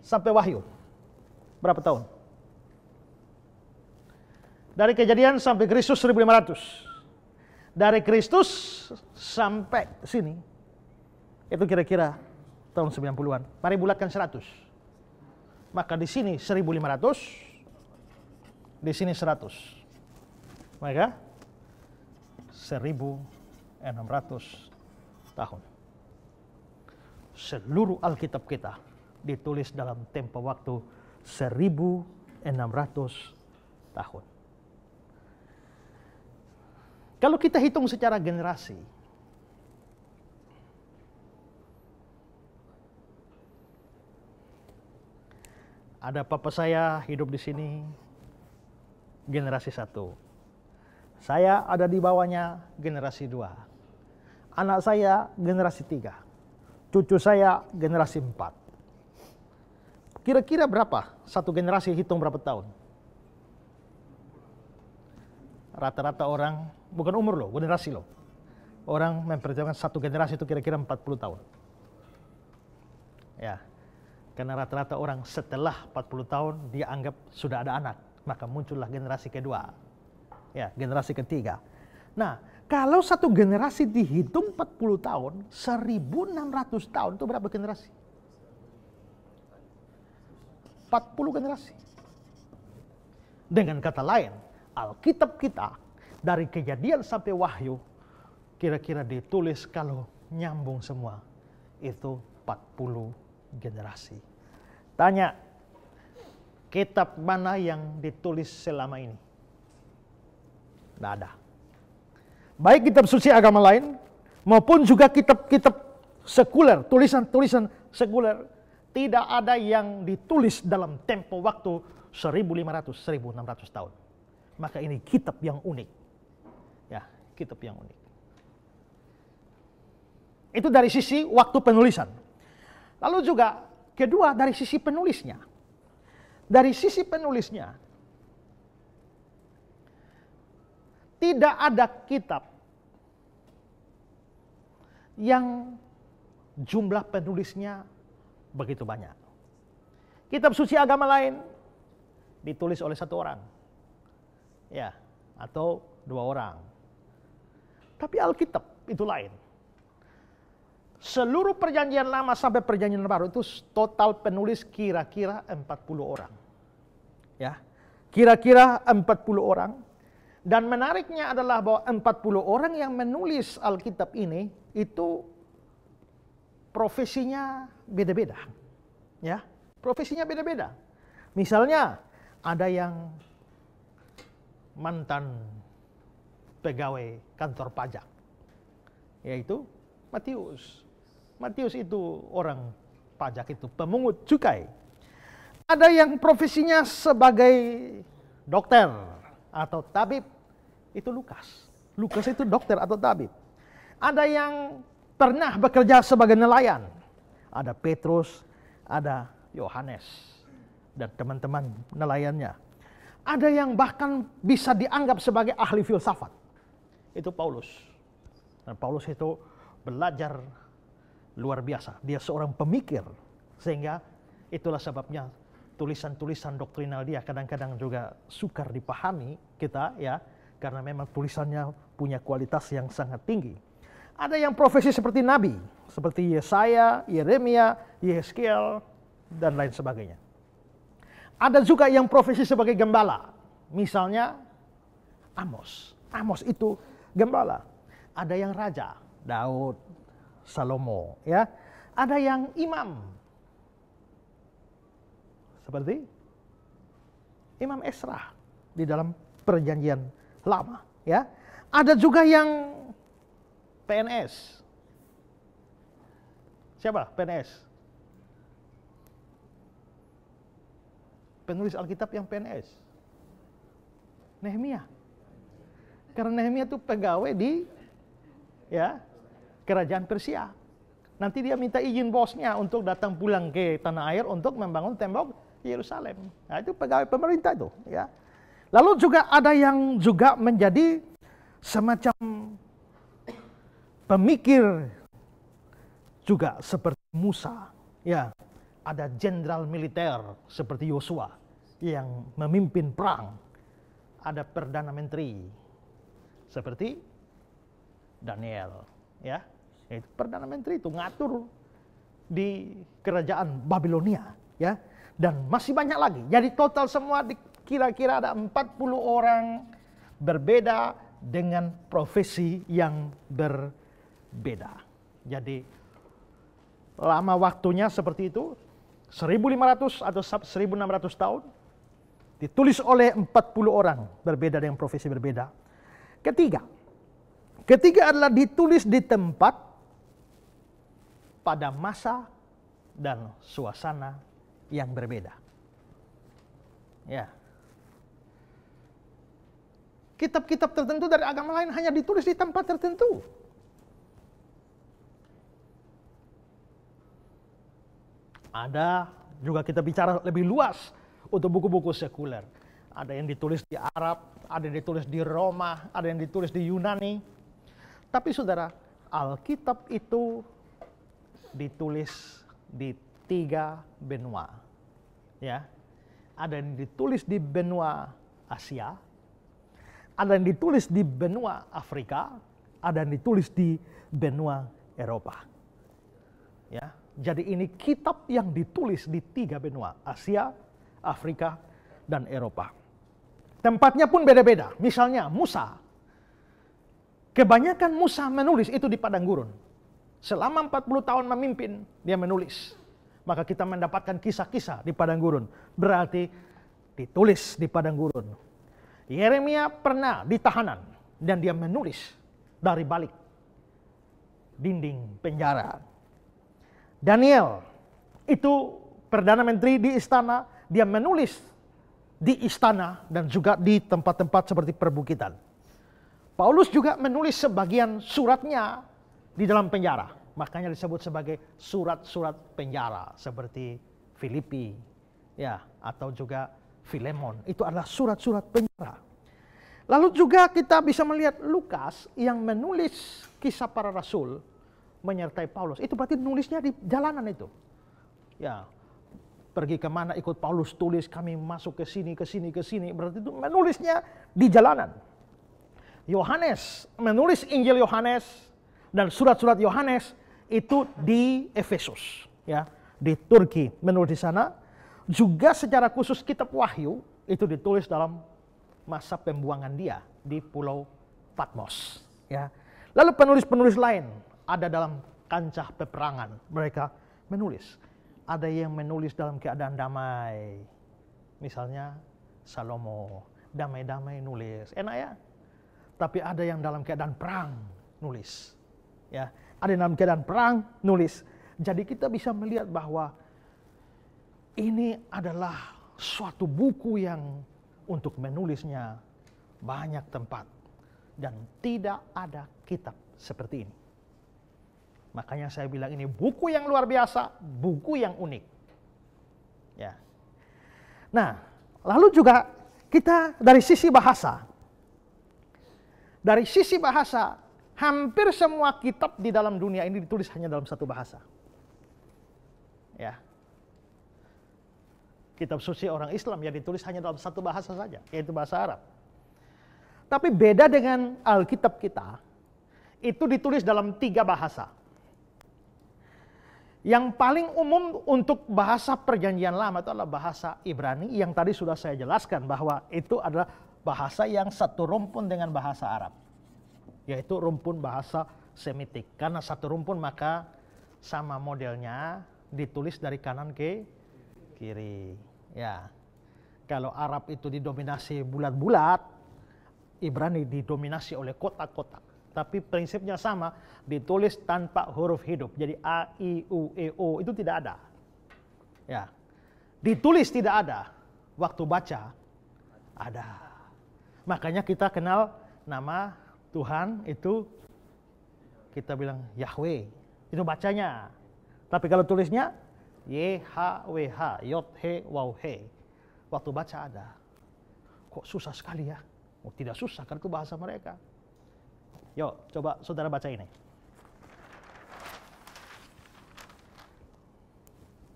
sampai Wahyu, berapa tahun? Dari Kejadian sampai Kristus 1500. Dari Kristus sampai sini, itu kira-kira tahun 90-an. Mari bulatkan 100. Maka di sini 1500, di sini 100. Maka 1600 tahun. Seluruh Alkitab kita ditulis dalam tempo waktu 1600 tahun. Kalau kita hitung secara generasi, ada papa saya hidup di sini generasi 1. Saya ada di bawahnya generasi 2. Anak saya generasi 3. Cucu saya generasi 4. Kira-kira berapa? Satu generasi hitung berapa tahun? Rata-rata orang, bukan umur loh, generasi loh. Orang memperkirakan satu generasi itu kira-kira 40 tahun. Ya. Karena rata-rata orang setelah 40 tahun dia anggap sudah ada anak. Maka muncullah generasi kedua. Ya, generasi ketiga. Nah, kalau satu generasi dihitung 40 tahun, 1600 tahun itu berapa generasi? 40 generasi. Dengan kata lain, Alkitab kita dari Kejadian sampai Wahyu kira-kira ditulis kalau nyambung semua itu 40 generasi. Tanya, kitab mana yang ditulis selama ini? Tidak ada. Baik kitab suci agama lain maupun juga kitab-kitab sekuler, tulisan-tulisan sekuler, tidak ada yang ditulis dalam tempo waktu 1500-1600 tahun. Maka ini kitab yang unik. Ya, kitab yang unik. Itu dari sisi waktu penulisan. Lalu juga kedua dari sisi penulisnya. Dari sisi penulisnya, tidak ada kitab yang jumlah penulisnya begitu banyak. Kitab suci agama lain ditulis oleh satu orang, ya, atau dua orang. Tapi Alkitab itu lain. Seluruh perjanjian lama sampai perjanjian baru itu total penulis kira-kira 40 orang. Ya, kira-kira 40 orang. Dan menariknya adalah bahwa 40 orang yang menulis Alkitab ini itu profesinya beda-beda. Ya, profesinya beda-beda. Misalnya ada yang mantan pegawai kantor pajak, yaitu Matius. Matius itu orang pajak, itu pemungut cukai. Ada yang profesinya sebagai dokter atau tabib, itu Lukas. Lukas itu dokter atau tabib. Ada yang pernah bekerja sebagai nelayan, ada Petrus, ada Yohanes, dan teman-teman nelayannya. Ada yang bahkan bisa dianggap sebagai ahli filsafat, itu Paulus. Dan Paulus itu belajar luar biasa. Dia seorang pemikir, sehingga itulah sebabnya tulisan-tulisan doktrinal dia kadang-kadang juga sukar dipahami kita, ya, karena memang tulisannya punya kualitas yang sangat tinggi. Ada yang profesi seperti nabi, seperti Yesaya, Yeremia, Yehezkiel, dan lain sebagainya. Ada juga yang profesi sebagai gembala, misalnya Amos. Amos itu gembala. Ada yang raja, Daud, Salomo, ya. Ada yang imam, seperti Imam Esra di dalam perjanjian lama, ya. Ada juga yang PNS. Siapa PNS? Penulis Alkitab yang PNS. Nehemia. Karena Nehemia itu pegawai di, ya, kerajaan Persia. Nanti dia minta izin bosnya untuk datang pulang ke tanah air untuk membangun tembok Yerusalem. Nah, itu pegawai pemerintah itu, ya. Lalu juga ada yang juga menjadi semacam pemikir juga seperti Musa, ya. Ada jenderal militer seperti Yosua yang memimpin perang. Ada perdana menteri seperti Daniel, ya. Itu perdana menteri itu ngatur di kerajaan Babilonia, ya. Dan masih banyak lagi. Jadi total semua kira-kira ada 40 orang berbeda dengan profesi yang berbeda. Jadi lama waktunya seperti itu, 1500 atau 1600 tahun, ditulis oleh 40 orang berbeda dengan profesi berbeda. Ketiga adalah ditulis di tempat, pada masa dan suasana yang berbeda. Ya. Kitab-kitab tertentu dari agama lain hanya ditulis di tempat tertentu. Ada juga kita bicara lebih luas untuk buku-buku sekuler. Ada yang ditulis di Arab, ada yang ditulis di Roma, ada yang ditulis di Yunani. Tapi saudara, Alkitab itu ditulis di 3 benua. Ya. Ada yang ditulis di benua Asia, ada yang ditulis di benua Afrika, ada yang ditulis di benua Eropa. Ya. Jadi ini kitab yang ditulis di 3 benua, Asia, Afrika, dan Eropa. Tempatnya pun beda-beda. Misalnya Musa. Kebanyakan Musa menulis itu di padang gurun. Selama 40 tahun memimpin, dia menulis. Maka kita mendapatkan kisah-kisah di padang gurun. Berarti ditulis di padang gurun. Yeremia pernah di tahanan dan dia menulis dari balik dinding penjara. Daniel itu perdana menteri di istana, dia menulis di istana dan juga di tempat-tempat seperti perbukitan. Paulus juga menulis sebagian suratnya di dalam penjara. Makanya disebut sebagai surat-surat penjara seperti Filipi, ya, atau juga Filemon. Itu adalah surat-surat penjara. Lalu juga kita bisa melihat Lukas yang menulis kisah para rasul menyertai Paulus. Itu berarti nulisnya di jalanan itu. Ya, pergi kemana ikut Paulus tulis, kami masuk ke sini, ke sini, ke sini. Berarti itu menulisnya di jalanan. Yohanes menulis Injil Yohanes dan surat-surat Yohanes itu di Efesus, ya, di Turki menulis di sana. Juga secara khusus kitab Wahyu itu ditulis dalam masa pembuangan dia di Pulau Patmos, ya. Lalu penulis-penulis lain ada dalam kancah peperangan, mereka menulis. Ada yang menulis dalam keadaan damai. Misalnya Salomo, damai-damai nulis. Enak ya? Tapi ada yang dalam keadaan perang nulis. Ya, ada yang dalam keadaan perang nulis. Jadi kita bisa melihat bahwa ini adalah suatu buku yang untuk menulisnya banyak tempat. Dan tidak ada kitab seperti ini. Makanya saya bilang ini buku yang luar biasa, buku yang unik. Ya. Nah, lalu juga kita dari sisi bahasa. Dari sisi bahasa, hampir semua kitab di dalam dunia ini ditulis hanya dalam satu bahasa. Ya. Kitab suci orang Islam yang ditulis hanya dalam satu bahasa saja, yaitu bahasa Arab. Tapi beda dengan Alkitab kita, itu ditulis dalam 3 bahasa. Yang paling umum untuk bahasa perjanjian lama itu adalah bahasa Ibrani yang tadi sudah saya jelaskan bahwa itu adalah bahasa yang satu rumpun dengan bahasa Arab. Yaitu rumpun bahasa Semitik. Karena satu rumpun maka sama modelnya ditulis dari kanan ke kiri. Ya. Kalau Arab itu didominasi bulat-bulat, Ibrani didominasi oleh kotak-kotak. Tapi prinsipnya sama, ditulis tanpa huruf hidup. Jadi A, I, U, E, O itu tidak ada. Ya. Ditulis tidak ada. Waktu baca ada. Makanya kita kenal nama Tuhan itu kita bilang Yahweh. Itu bacanya. Tapi kalau tulisnya YHWH, Yod He Waw He. Waktu baca ada. Kok susah sekali ya? Oh, tidak susah karena itu bahasa mereka. Yuk, coba saudara baca ini.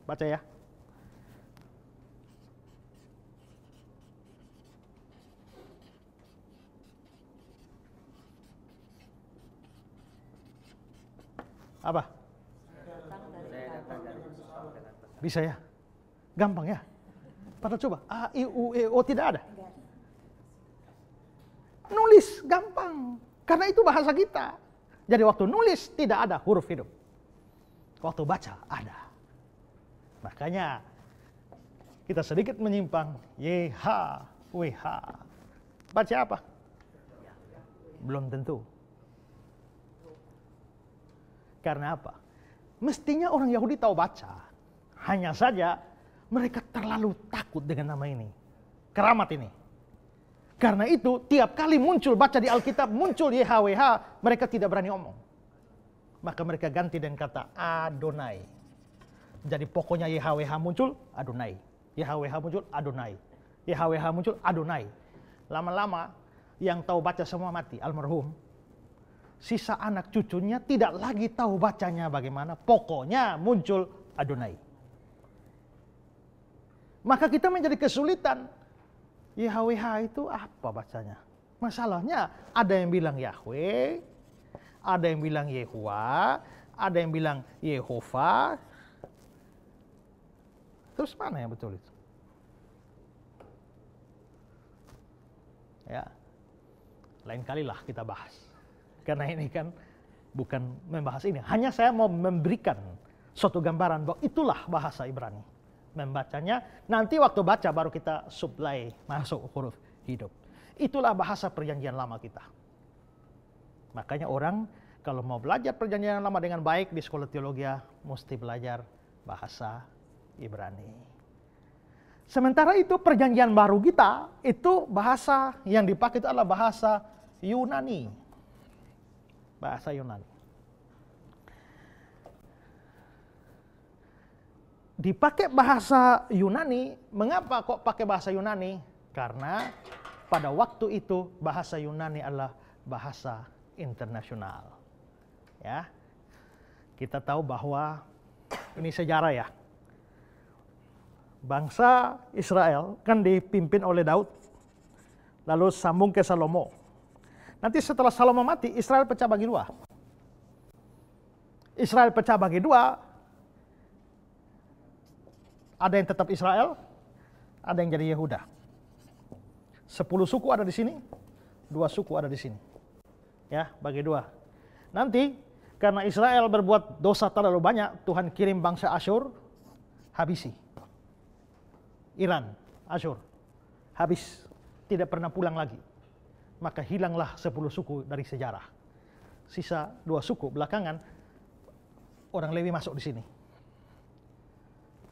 Baca ya. Apa? Bisa ya? Gampang ya? Padahal coba, A, I, U, E, O tidak ada. Nulis, gampang. Karena itu bahasa kita. Jadi waktu nulis tidak ada huruf hidup. Waktu baca ada. Makanya kita sedikit menyimpang. YHWH. Baca apa? Belum tentu. Karena apa? Mestinya orang Yahudi tahu baca. Hanya saja mereka terlalu takut dengan nama ini. Keramat ini. Karena itu tiap kali muncul baca di Alkitab muncul YHWH, mereka tidak berani omong. Maka mereka ganti dengan kata Adonai. Jadi pokoknya YHWH muncul Adonai. YHWH muncul Adonai. YHWH muncul Adonai. Lama-lama yang tahu baca semua mati, almarhum. Sisa anak cucunya tidak lagi tahu bacanya bagaimana. Pokoknya muncul Adonai. Maka kita menjadi kesulitan. YHWH itu apa bacanya? Masalahnya ada yang bilang Yahweh, ada yang bilang Yehuwa, ada yang bilang Yehova. Terus mana yang betul itu? Ya, lain kalilah kita bahas. Karena ini kan bukan membahas ini. Hanya saya mau memberikan suatu gambaran bahwa itulah bahasa Ibrani. Membacanya, nanti waktu baca baru kita supply masuk huruf hidup. Itulah bahasa perjanjian lama kita. Makanya orang kalau mau belajar perjanjian lama dengan baik di sekolah teologi mesti belajar bahasa Ibrani. Sementara itu perjanjian baru kita itu bahasa yang dipakai itu adalah bahasa Yunani. Bahasa Yunani. Dipakai bahasa Yunani, mengapa kok pakai bahasa Yunani? Karena pada waktu itu bahasa Yunani adalah bahasa internasional. Ya. Kita tahu bahwa ini sejarah ya. Bangsa Israel kan dipimpin oleh Daud, lalu sambung ke Salomo. Nanti setelah Salomo mati, Israel pecah bagi dua. Israel pecah bagi dua, ada yang tetap Israel, ada yang jadi Yehuda. 10 suku ada di sini, 2 suku ada di sini. Ya, bagi dua. Nanti karena Israel berbuat dosa terlalu banyak, Tuhan kirim bangsa Asyur, habisi. Iran, Asyur, habis, tidak pernah pulang lagi. Maka hilanglah 10 suku dari sejarah. Sisa 2 suku belakangan, orang Lewi masuk di sini.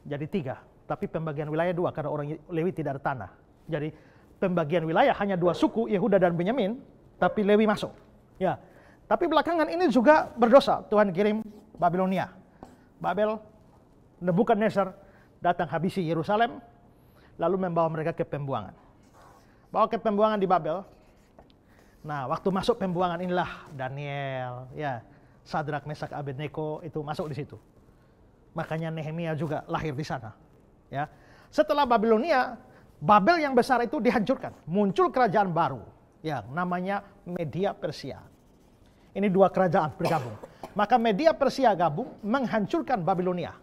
Jadi 3, tapi pembagian wilayah 2 karena orang Lewi tidak ada tanah. Jadi pembagian wilayah hanya 2 suku, Yehuda dan Benyamin, tapi Lewi masuk. Ya, tapi belakangan ini juga berdosa. Tuhan kirim Babilonia. Babel, Nebukadnezar datang habisi Yerusalem, lalu membawa mereka ke pembuangan. Bawa ke pembuangan di Babel. Nah, waktu masuk pembuangan inilah Daniel, ya, Sadrak, Mesak, Abednego itu masuk di situ. Makanya Nehemia juga lahir di sana. Ya, setelah Babilonia, Babel yang besar itu dihancurkan. Muncul kerajaan baru, yang namanya Media Persia. Ini 2 kerajaan bergabung. Maka Media Persia gabung menghancurkan Babilonia.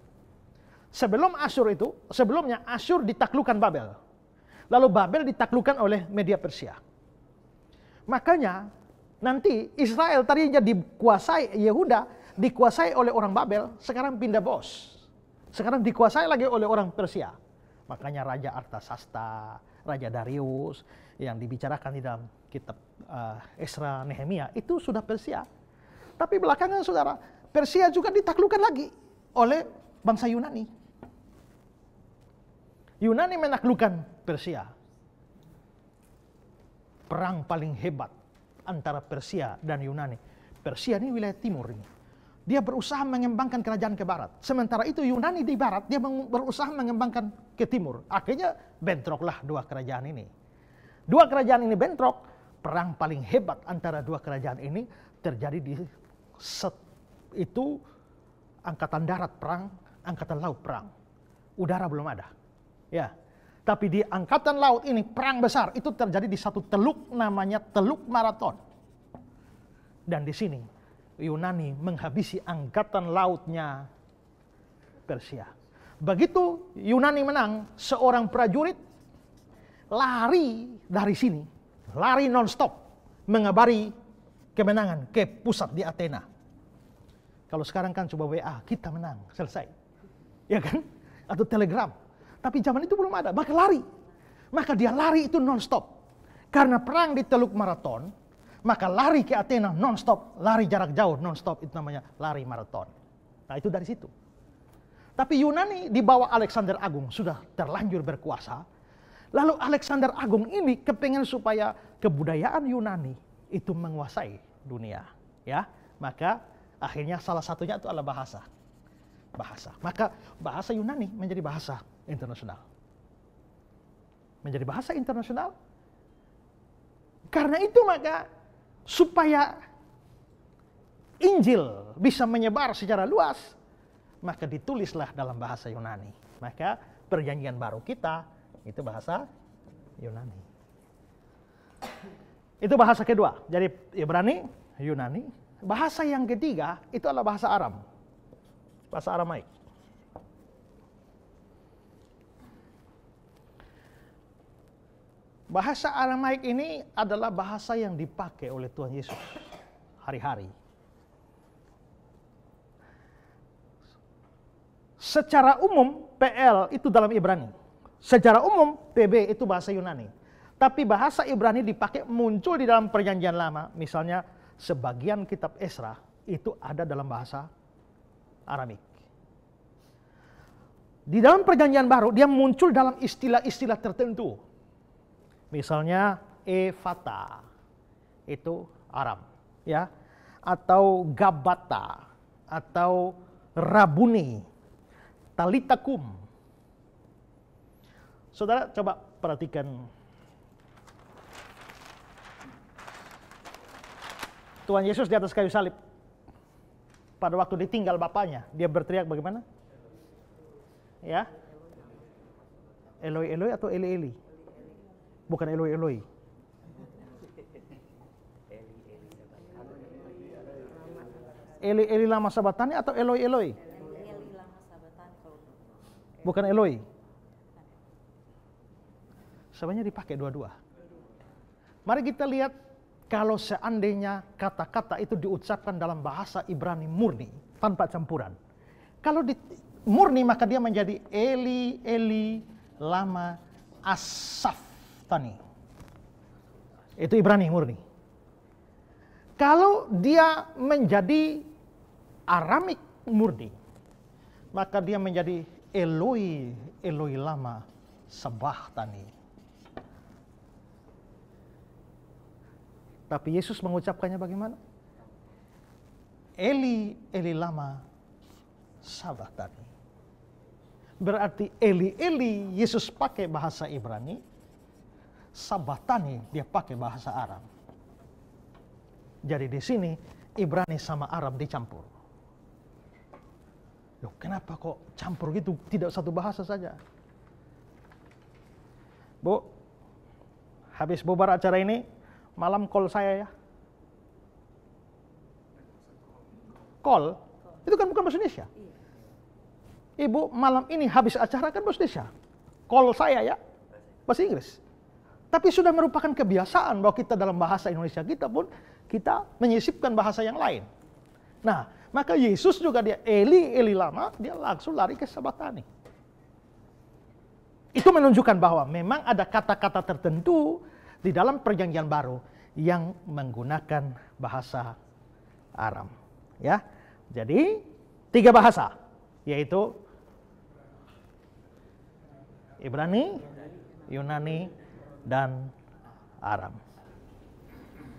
Sebelumnya Asyur ditaklukkan Babel. Lalu Babel ditaklukkan oleh Media Persia. Makanya nanti Israel tadinya dikuasai, Yehuda dikuasai oleh orang Babel, sekarang pindah bos. Sekarang dikuasai lagi oleh orang Persia. Makanya Raja Artasasta, Raja Darius yang dibicarakan di dalam kitab Esra, Nehemia itu sudah Persia. Tapi belakangan saudara, Persia juga ditaklukkan lagi oleh bangsa Yunani. Yunani menaklukkan Persia. Perang paling hebat antara Persia dan Yunani. Persia ini wilayah timur ini. Dia berusaha mengembangkan kerajaan ke barat. Sementara itu Yunani di barat, dia berusaha mengembangkan ke timur. Akhirnya bentroklah 2 kerajaan ini. 2 kerajaan ini bentrok, perang paling hebat antara 2 kerajaan ini terjadi di itu angkatan darat perang, angkatan laut perang. Udara belum ada. Ya. Tapi di angkatan laut ini perang besar itu terjadi di satu teluk namanya Teluk Marathon. Dan di sini Yunani menghabisi angkatan lautnya Persia. Begitu Yunani menang, seorang prajurit lari dari sini, lari non-stop, mengabari kemenangan ke pusat di Athena. Kalau sekarang kan coba WA, kita menang, selesai. Ya kan? Atau telegram. Tapi zaman itu belum ada, maka lari. Maka dia lari itu non-stop. Karena perang di Teluk Marathon, maka lari ke Athena non-stop, lari jarak jauh non-stop, itu namanya lari maraton. Nah itu dari situ. Tapi Yunani di bawah Alexander Agung sudah terlanjur berkuasa. Lalu Alexander Agung ini kepengen supaya kebudayaan Yunani itu menguasai dunia. Ya, maka akhirnya salah satunya itu adalah bahasa. Maka bahasa Yunani menjadi bahasa internasional. Menjadi bahasa internasional. Karena itu maka supaya Injil bisa menyebar secara luas, maka ditulislah dalam bahasa Yunani. Maka perjanjian baru kita itu bahasa Yunani. Itu bahasa kedua. Jadi Ibrani, Yunani. Bahasa yang ketiga itu adalah bahasa Aram. Bahasa Aramaik. Bahasa Aramaik ini adalah bahasa yang dipakai oleh Tuhan Yesus hari-hari. Secara umum PL itu dalam Ibrani. Secara umum PB itu bahasa Yunani. Tapi bahasa Ibrani dipakai muncul di dalam perjanjian lama. Misalnya sebagian kitab Esra itu ada dalam bahasa Aramik. Di dalam perjanjian baru dia muncul dalam istilah-istilah tertentu. Misalnya Efata itu Aram, ya, atau Gabata, atau Rabuni, Talitakum. Saudara coba perhatikan Tuhan Yesus di atas kayu salib. pada waktu ditinggal bapaknya, dia berteriak bagaimana? Ya, Eloi Eloi atau Eli Eli? Bukan Eloi Eloi. Eli Eli lama sabatani atau Eloi Eloi? Bukan Eloi. Sebenarnya dipakai dua-dua. Mari kita lihat kalau seandainya kata-kata itu diucapkan dalam bahasa Ibrani murni, tanpa campuran. Kalau murni maka dia menjadi Eli Eli lama asaftani. Itu Ibrani murni. Kalau dia menjadi Aramik murni, maka dia menjadi Eloi Eloi lama sabachtani. Tapi Yesus mengucapkannya bagaimana? Eli Eli lama sabachtani. Berarti Eli Eli Yesus pakai bahasa Ibrani, sabachtani dia pakai bahasa Aram. Jadi di sini Ibrani sama Aram dicampur. Loh, kenapa kok campur gitu? Tidak satu bahasa saja. Bu, habis bubar acara ini, malam call saya ya. Call? Itu kan bukan bahasa Indonesia. Ibu, malam ini habis acara kan bahasa Indonesia. Call saya ya, bahasa Inggris. Tapi sudah merupakan kebiasaan bahwa kita dalam bahasa Indonesia kita pun, kita menyisipkan bahasa yang lain. Nah, maka Yesus juga dia Eli Eli lama, dia langsung lari ke sabachtani. Itu menunjukkan bahwa memang ada kata-kata tertentu di dalam perjanjian baru yang menggunakan bahasa Aram. Ya, jadi 3 bahasa, yaitu Ibrani, Yunani, dan Aram.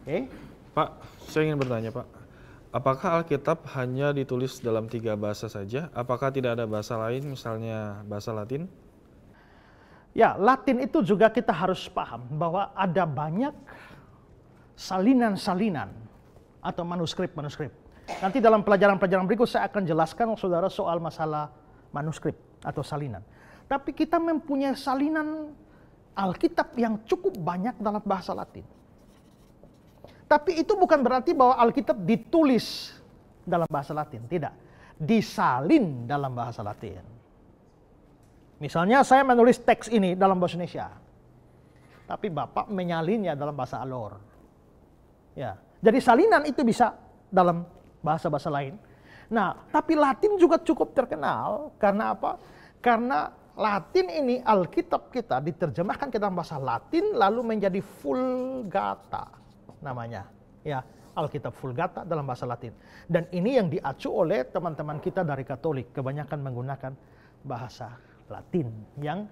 Oke? Pak, saya ingin bertanya Pak, apakah Alkitab hanya ditulis dalam 3 bahasa saja? Apakah tidak ada bahasa lain, misalnya bahasa Latin? Ya, Latin itu juga kita harus paham bahwa ada banyak salinan-salinan atau manuskrip-manuskrip. Nanti dalam pelajaran-pelajaran berikut saya akan jelaskan saudara soal masalah manuskrip atau salinan. Tapi kita mempunyai salinan Alkitab yang cukup banyak dalam bahasa Latin. Tapi itu bukan berarti bahwa Alkitab ditulis dalam bahasa Latin, tidak. Disalin dalam bahasa Latin. Misalnya saya menulis teks ini dalam bahasa Indonesia, tapi Bapak menyalinnya dalam bahasa Alor. Ya, jadi salinan itu bisa dalam bahasa-bahasa lain. Nah, tapi Latin juga cukup terkenal karena apa? Karena Latin ini Alkitab kita diterjemahkan ke dalam bahasa Latin lalu menjadi Vulgata namanya. Ya, Alkitab Vulgata dalam bahasa Latin. Dan ini yang diacu oleh teman-teman kita dari Katolik, kebanyakan menggunakan bahasa Latin yang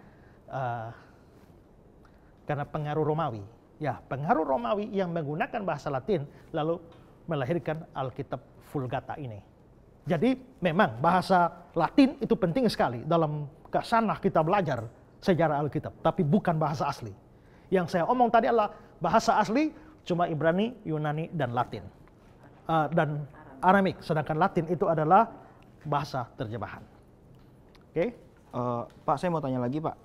karena pengaruh Romawi. Ya, pengaruh Romawi yang menggunakan bahasa Latin lalu melahirkan Alkitab Vulgata ini. Jadi memang bahasa Latin itu penting sekali dalam kesanah kita belajar sejarah Alkitab, tapi bukan bahasa asli. Yang saya omong tadi adalah bahasa asli cuma Ibrani, Yunani, dan Latin. Dan Aramik, sedangkan Latin itu adalah bahasa terjemahan. Oke? Pak, saya mau tanya lagi Pak.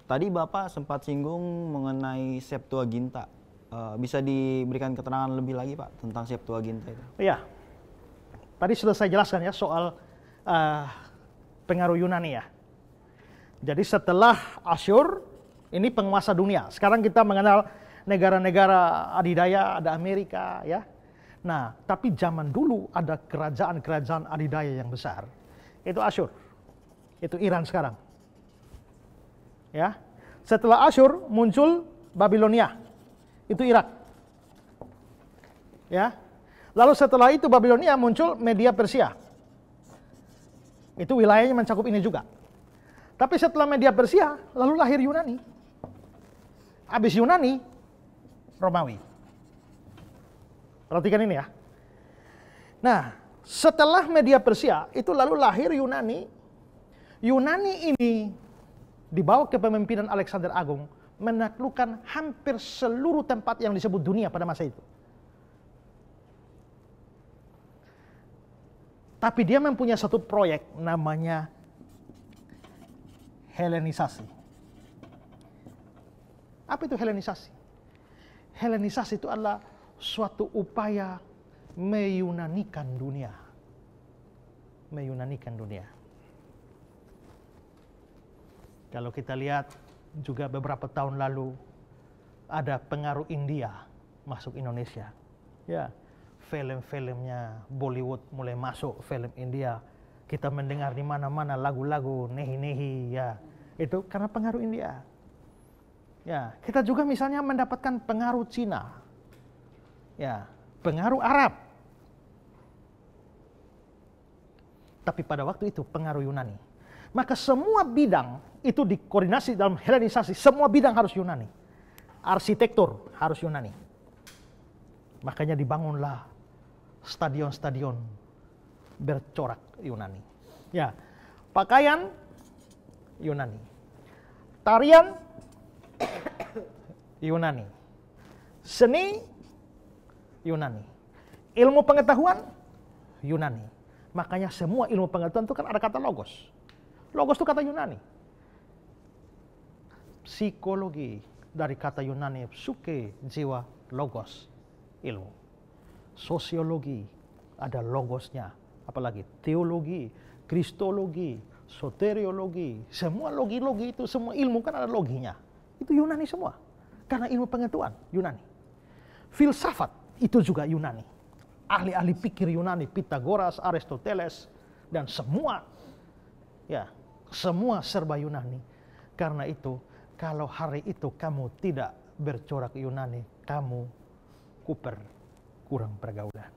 Tadi Bapak sempat singgung mengenai Septuaginta. Bisa diberikan keterangan lebih lagi Pak tentang Septuaginta itu? Iya. Tadi sudah saya jelaskan ya soal pengaruh Yunani ya. Jadi setelah Asyur, ini penguasa dunia. Sekarang kita mengenal negara-negara adidaya, ada Amerika ya. Nah, tapi zaman dulu ada kerajaan-kerajaan adidaya yang besar. Itu Asyur. Itu Iran sekarang. Ya. Setelah Asyur muncul Babilonia. Itu Irak. Ya. Lalu setelah itu Babilonia muncul Media Persia. Itu wilayahnya mencakup ini juga. Tapi setelah Media Persia, lalu lahir Yunani. Habis Yunani, Romawi. Perhatikan ini ya. Nah, setelah Media Persia, itu lalu lahir Yunani. Yunani ini dibawa ke kepemimpinan Alexander Agung, menaklukkan hampir seluruh tempat yang disebut dunia pada masa itu. Tapi dia mempunyai satu proyek namanya Helenisasi. Apa itu Helenisasi? Helenisasi itu adalah suatu upaya meyunanikan dunia. Meyunanikan dunia. Kalau kita lihat juga beberapa tahun lalu ada pengaruh India masuk Indonesia. Ya, film-filmnya Bollywood mulai masuk, film India. Kita mendengar di mana-mana lagu-lagu nehi-nehi, ya. Itu karena pengaruh India. Ya, kita juga misalnya mendapatkan pengaruh Cina. Ya, pengaruh Arab. Tapi pada waktu itu pengaruh Yunani. Maka semua bidang itu dikoordinasi dalam Helenisasi, semua bidang harus Yunani. Arsitektur harus Yunani. Makanya dibangunlah stadion-stadion bercorak Yunani. Ya, pakaian Yunani. Tarian Yunani. Seni Yunani. Ilmu pengetahuan Yunani. Makanya semua ilmu pengetahuan itu kan ada kata logos. Logos itu kata Yunani. Psikologi dari kata Yunani, psuke, jiwa, logos, ilmu. Sosiologi, ada logosnya. Apalagi teologi, kristologi, soteriologi, semua logi-logi itu, semua ilmu kan ada loginya. Itu Yunani semua. Karena ilmu pengetahuan, Yunani. Filsafat, itu juga Yunani. Ahli-ahli pikir Yunani, Pythagoras, Aristoteles, dan semua, ya, semua serba Yunani. Karena itu, kalau hari itu kamu tidak bercorak Yunani, kamu kuper, kurang pergaulan.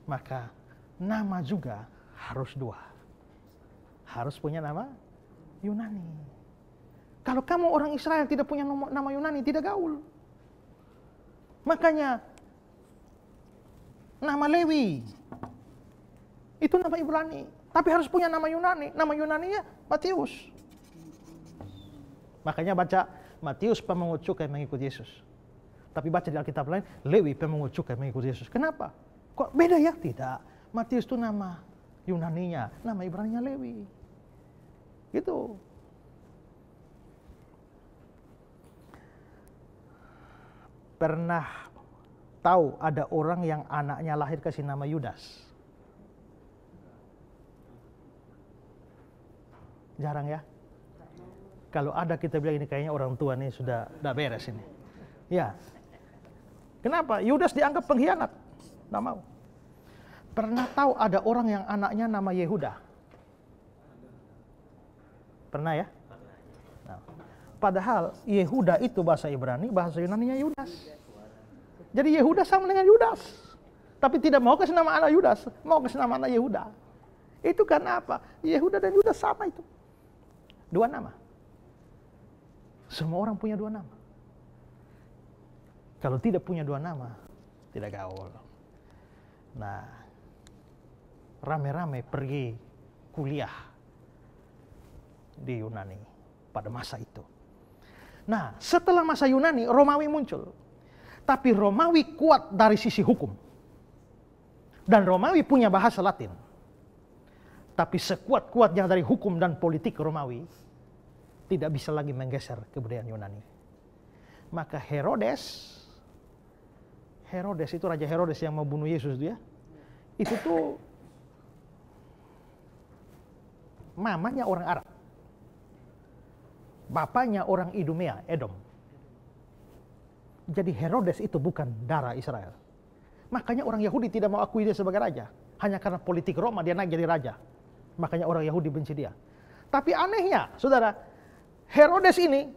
Maka nama juga harus dua. Harus punya nama Yunani. Kalau kamu orang Israel tidak punya nama Yunani, tidak gaul. Makanya nama Lewi itu nama Ibrani, tapi harus punya nama Yunani. Nama Yunaninya Matius. Makanya baca Matius pemungut cukai mengikut Yesus. Tapi baca di Alkitab lain, Lewi pemungut cukai mengikut Yesus. Kenapa? Kok beda ya? Tidak. Matius itu nama Yunaninya, nama Ibraninya Lewi. Gitu. Pernah tahu ada orang yang anaknya lahir kasih nama Yudas? Jarang ya? Kalau ada kita bilang ini kayaknya orang tua nih sudah beres ini. Ya. Kenapa? Yudas dianggap pengkhianat. Nggak mau. Pernah tahu ada orang yang anaknya nama Yehuda? Pernah ya? Nah, padahal Yehuda itu bahasa Ibrani, bahasa Yunaninya Yudas. Jadi Yehuda sama dengan Yudas. Tapi tidak mau kasih nama anak Yudas, mau kasih nama anak Yehuda. Itu karena apa? Yehuda dan Yudas sama itu. Dua nama. Semua orang punya dua nama. Kalau tidak punya dua nama, tidak gaul. Nah, rame-rame pergi kuliah di Yunani pada masa itu. Nah, setelah masa Yunani, Romawi muncul. Tapi Romawi kuat dari sisi hukum. Dan Romawi punya bahasa Latin. Tapi sekuat-kuatnya dari hukum dan politik Romawi, tidak bisa lagi menggeser kebudayaan Yunani. Maka Herodes itu Raja Herodes yang mau bunuh Yesus dia, itu tuh mamanya orang Arab. Bapaknya orang Idumea, Edom. Jadi Herodes itu bukan darah Israel. Makanya orang Yahudi tidak mau akui dia sebagai raja. Hanya karena politik Roma dia naik jadi raja. Makanya orang Yahudi benci dia. Tapi anehnya, saudara, Herodes ini,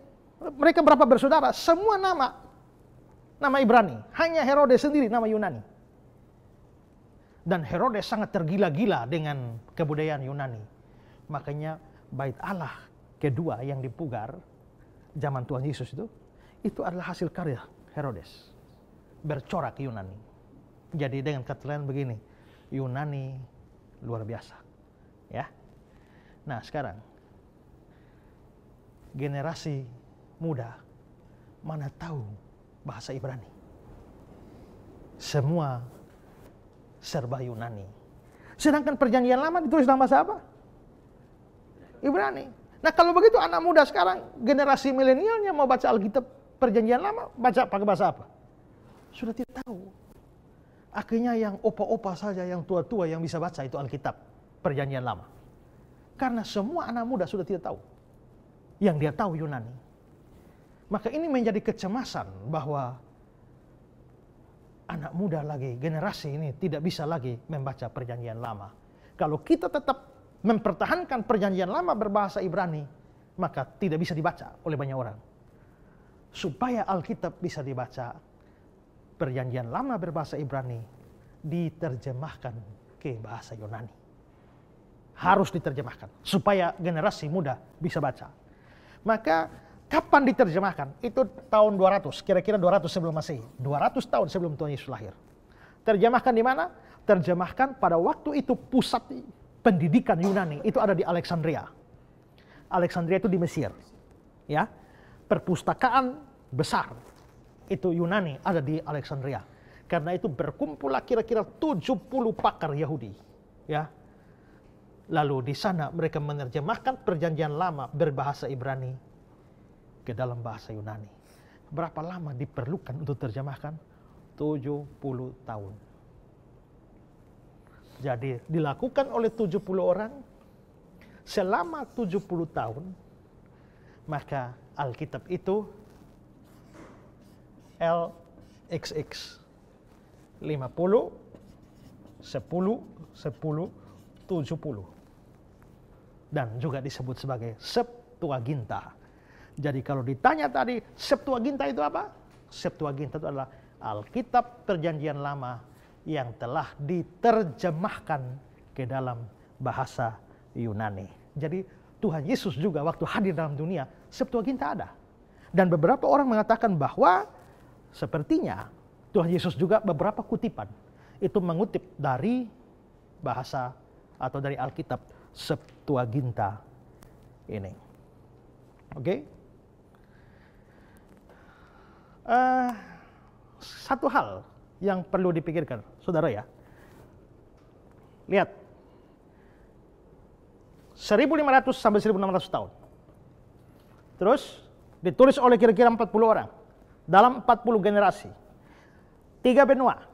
mereka berapa bersaudara, semua nama Ibrani. Hanya Herodes sendiri nama Yunani. Dan Herodes sangat tergila-gila dengan kebudayaan Yunani. Makanya bait Allah kedua yang dipugar zaman Tuhan Yesus itu adalah hasil karya Herodes. Bercorak Yunani. Jadi dengan kata lain begini, Yunani luar biasa. Ya. Nah, sekarang generasi muda mana tahu bahasa Ibrani. Semua serba Yunani. Sedangkan perjanjian lama ditulis dalam bahasa apa? Ibrani. Nah kalau begitu anak muda sekarang, generasi milenialnya mau baca Alkitab perjanjian lama, baca pakai bahasa apa? Sudah tidak tahu. Akhirnya yang opa-opa saja, yang tua-tua yang bisa baca itu Alkitab perjanjian lama. Karena semua anak muda sudah tidak tahu. Yang dia tahu Yunani. Maka ini menjadi kecemasan bahwa anak muda lagi, generasi ini tidak bisa lagi membaca perjanjian lama. Kalau kita tetap mempertahankan perjanjian lama berbahasa Ibrani, maka tidak bisa dibaca oleh banyak orang. Supaya Alkitab bisa dibaca, perjanjian lama berbahasa Ibrani diterjemahkan ke bahasa Yunani. Harus diterjemahkan, supaya generasi muda bisa baca. Maka kapan diterjemahkan? Itu tahun 200, kira-kira 200 sebelum Masehi. 200 tahun sebelum Tuhan Yesus lahir. Terjemahkan di mana? Terjemahkan pada waktu itu pusat pendidikan Yunani itu ada di Alexandria. Alexandria itu di Mesir. Ya. Perpustakaan besar itu Yunani ada di Alexandria. Karena itu berkumpullah kira-kira 70 pakar Yahudi. Ya. Lalu di sana mereka menerjemahkan perjanjian lama berbahasa Ibrani ke dalam bahasa Yunani. Berapa lama diperlukan untuk terjemahkan? 70 tahun. Jadi dilakukan oleh 70 orang selama 70 tahun, maka Alkitab itu LXX 50, 10, 10, 70. Dan juga disebut sebagai Septuaginta. Jadi kalau ditanya tadi, Septuaginta itu apa? Septuaginta itu adalah Alkitab Perjanjian Lama yang telah diterjemahkan ke dalam bahasa Yunani. Jadi Tuhan Yesus juga waktu hadir dalam dunia, Septuaginta ada. Dan beberapa orang mengatakan bahwa sepertinya Tuhan Yesus juga beberapa kutipan itu mengutip dari bahasa atau dari Alkitab Septuaginta ini. Oke? Satu hal yang perlu dipikirkan, saudara ya. Lihat. 1500 sampai 1600 tahun. Terus ditulis oleh kira-kira 40 orang. Dalam 40 generasi. 3 benua.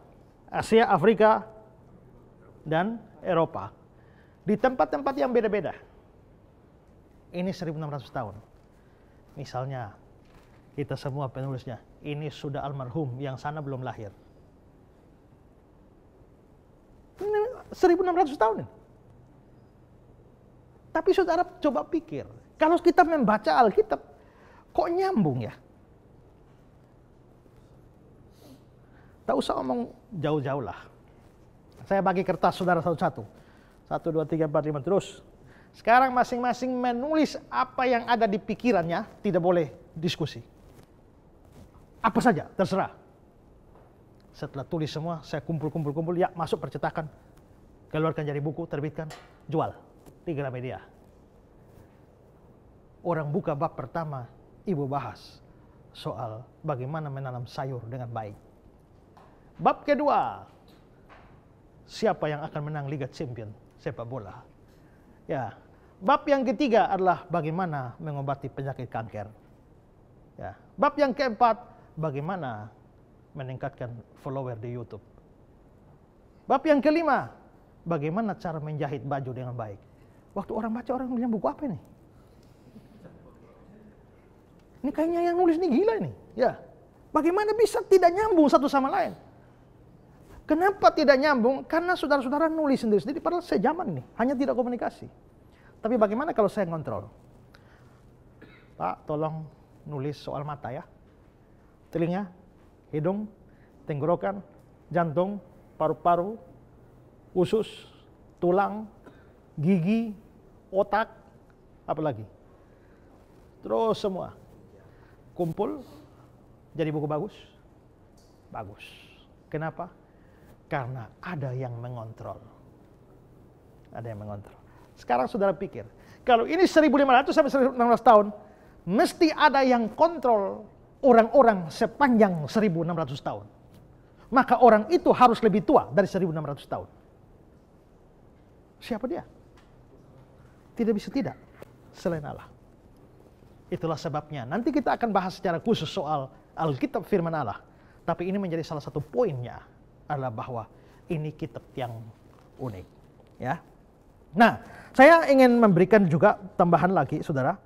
Asia, Afrika, dan Eropa. Di tempat-tempat yang beda-beda. Ini 1600 tahun. Misalnya, kita semua penulisnya, ini sudah almarhum, yang sana belum lahir. Ini 1600 tahun ini. Tapi saudara coba pikir, kalau kita membaca Alkitab, kok nyambung ya? Tak usah omong jauh-jauh lah. Saya bagi kertas saudara satu-satu. 1, 2, 3, 4, 5, terus. Sekarang masing-masing menulis apa yang ada di pikirannya, tidak boleh diskusi. Apa saja, terserah. Setelah tulis semua, saya kumpul, ya masuk percetakan. Keluarkan jadi buku, terbitkan, jual. Di Gramedia. Orang buka bab pertama, ibu bahas soal bagaimana menanam sayur dengan baik. Bab kedua, siapa yang akan menang Liga Champion sepak bola. Ya, bab yang ketiga adalah bagaimana mengobati penyakit kanker. Ya, bab yang keempat, bagaimana meningkatkan follower di YouTube. Bab yang kelima, bagaimana cara menjahit baju dengan baik. Waktu orang baca, orang bilang buku apa ini? Ini kayaknya yang nulis ini gila ini. Ya, bagaimana bisa tidak nyambung satu sama lain? Kenapa tidak nyambung? Karena saudara-saudara nulis sendiri-sendiri, padahal sejaman ini, hanya tidak komunikasi. Tapi bagaimana kalau saya ngontrol? Pak, tolong nulis soal mata ya. Telinga, hidung, tenggorokan, jantung, paru-paru, usus, tulang, gigi, otak, apa lagi? Terus semua. Kumpul, jadi buku bagus. Bagus. Kenapa? Karena ada yang mengontrol. Ada yang mengontrol. Sekarang saudara pikir, kalau ini 1500 sampai 1600 tahun, mesti ada yang kontrol orang-orang sepanjang 1600 tahun. Maka orang itu harus lebih tua dari 1600 tahun. Siapa dia? Tidak bisa tidak selain Allah. Itulah sebabnya nanti kita akan bahas secara khusus soal Alkitab firman Allah. Tapi ini menjadi salah satu poinnya adalah bahwa ini kitab yang unik, ya. Nah, saya ingin memberikan juga tambahan lagi, saudara.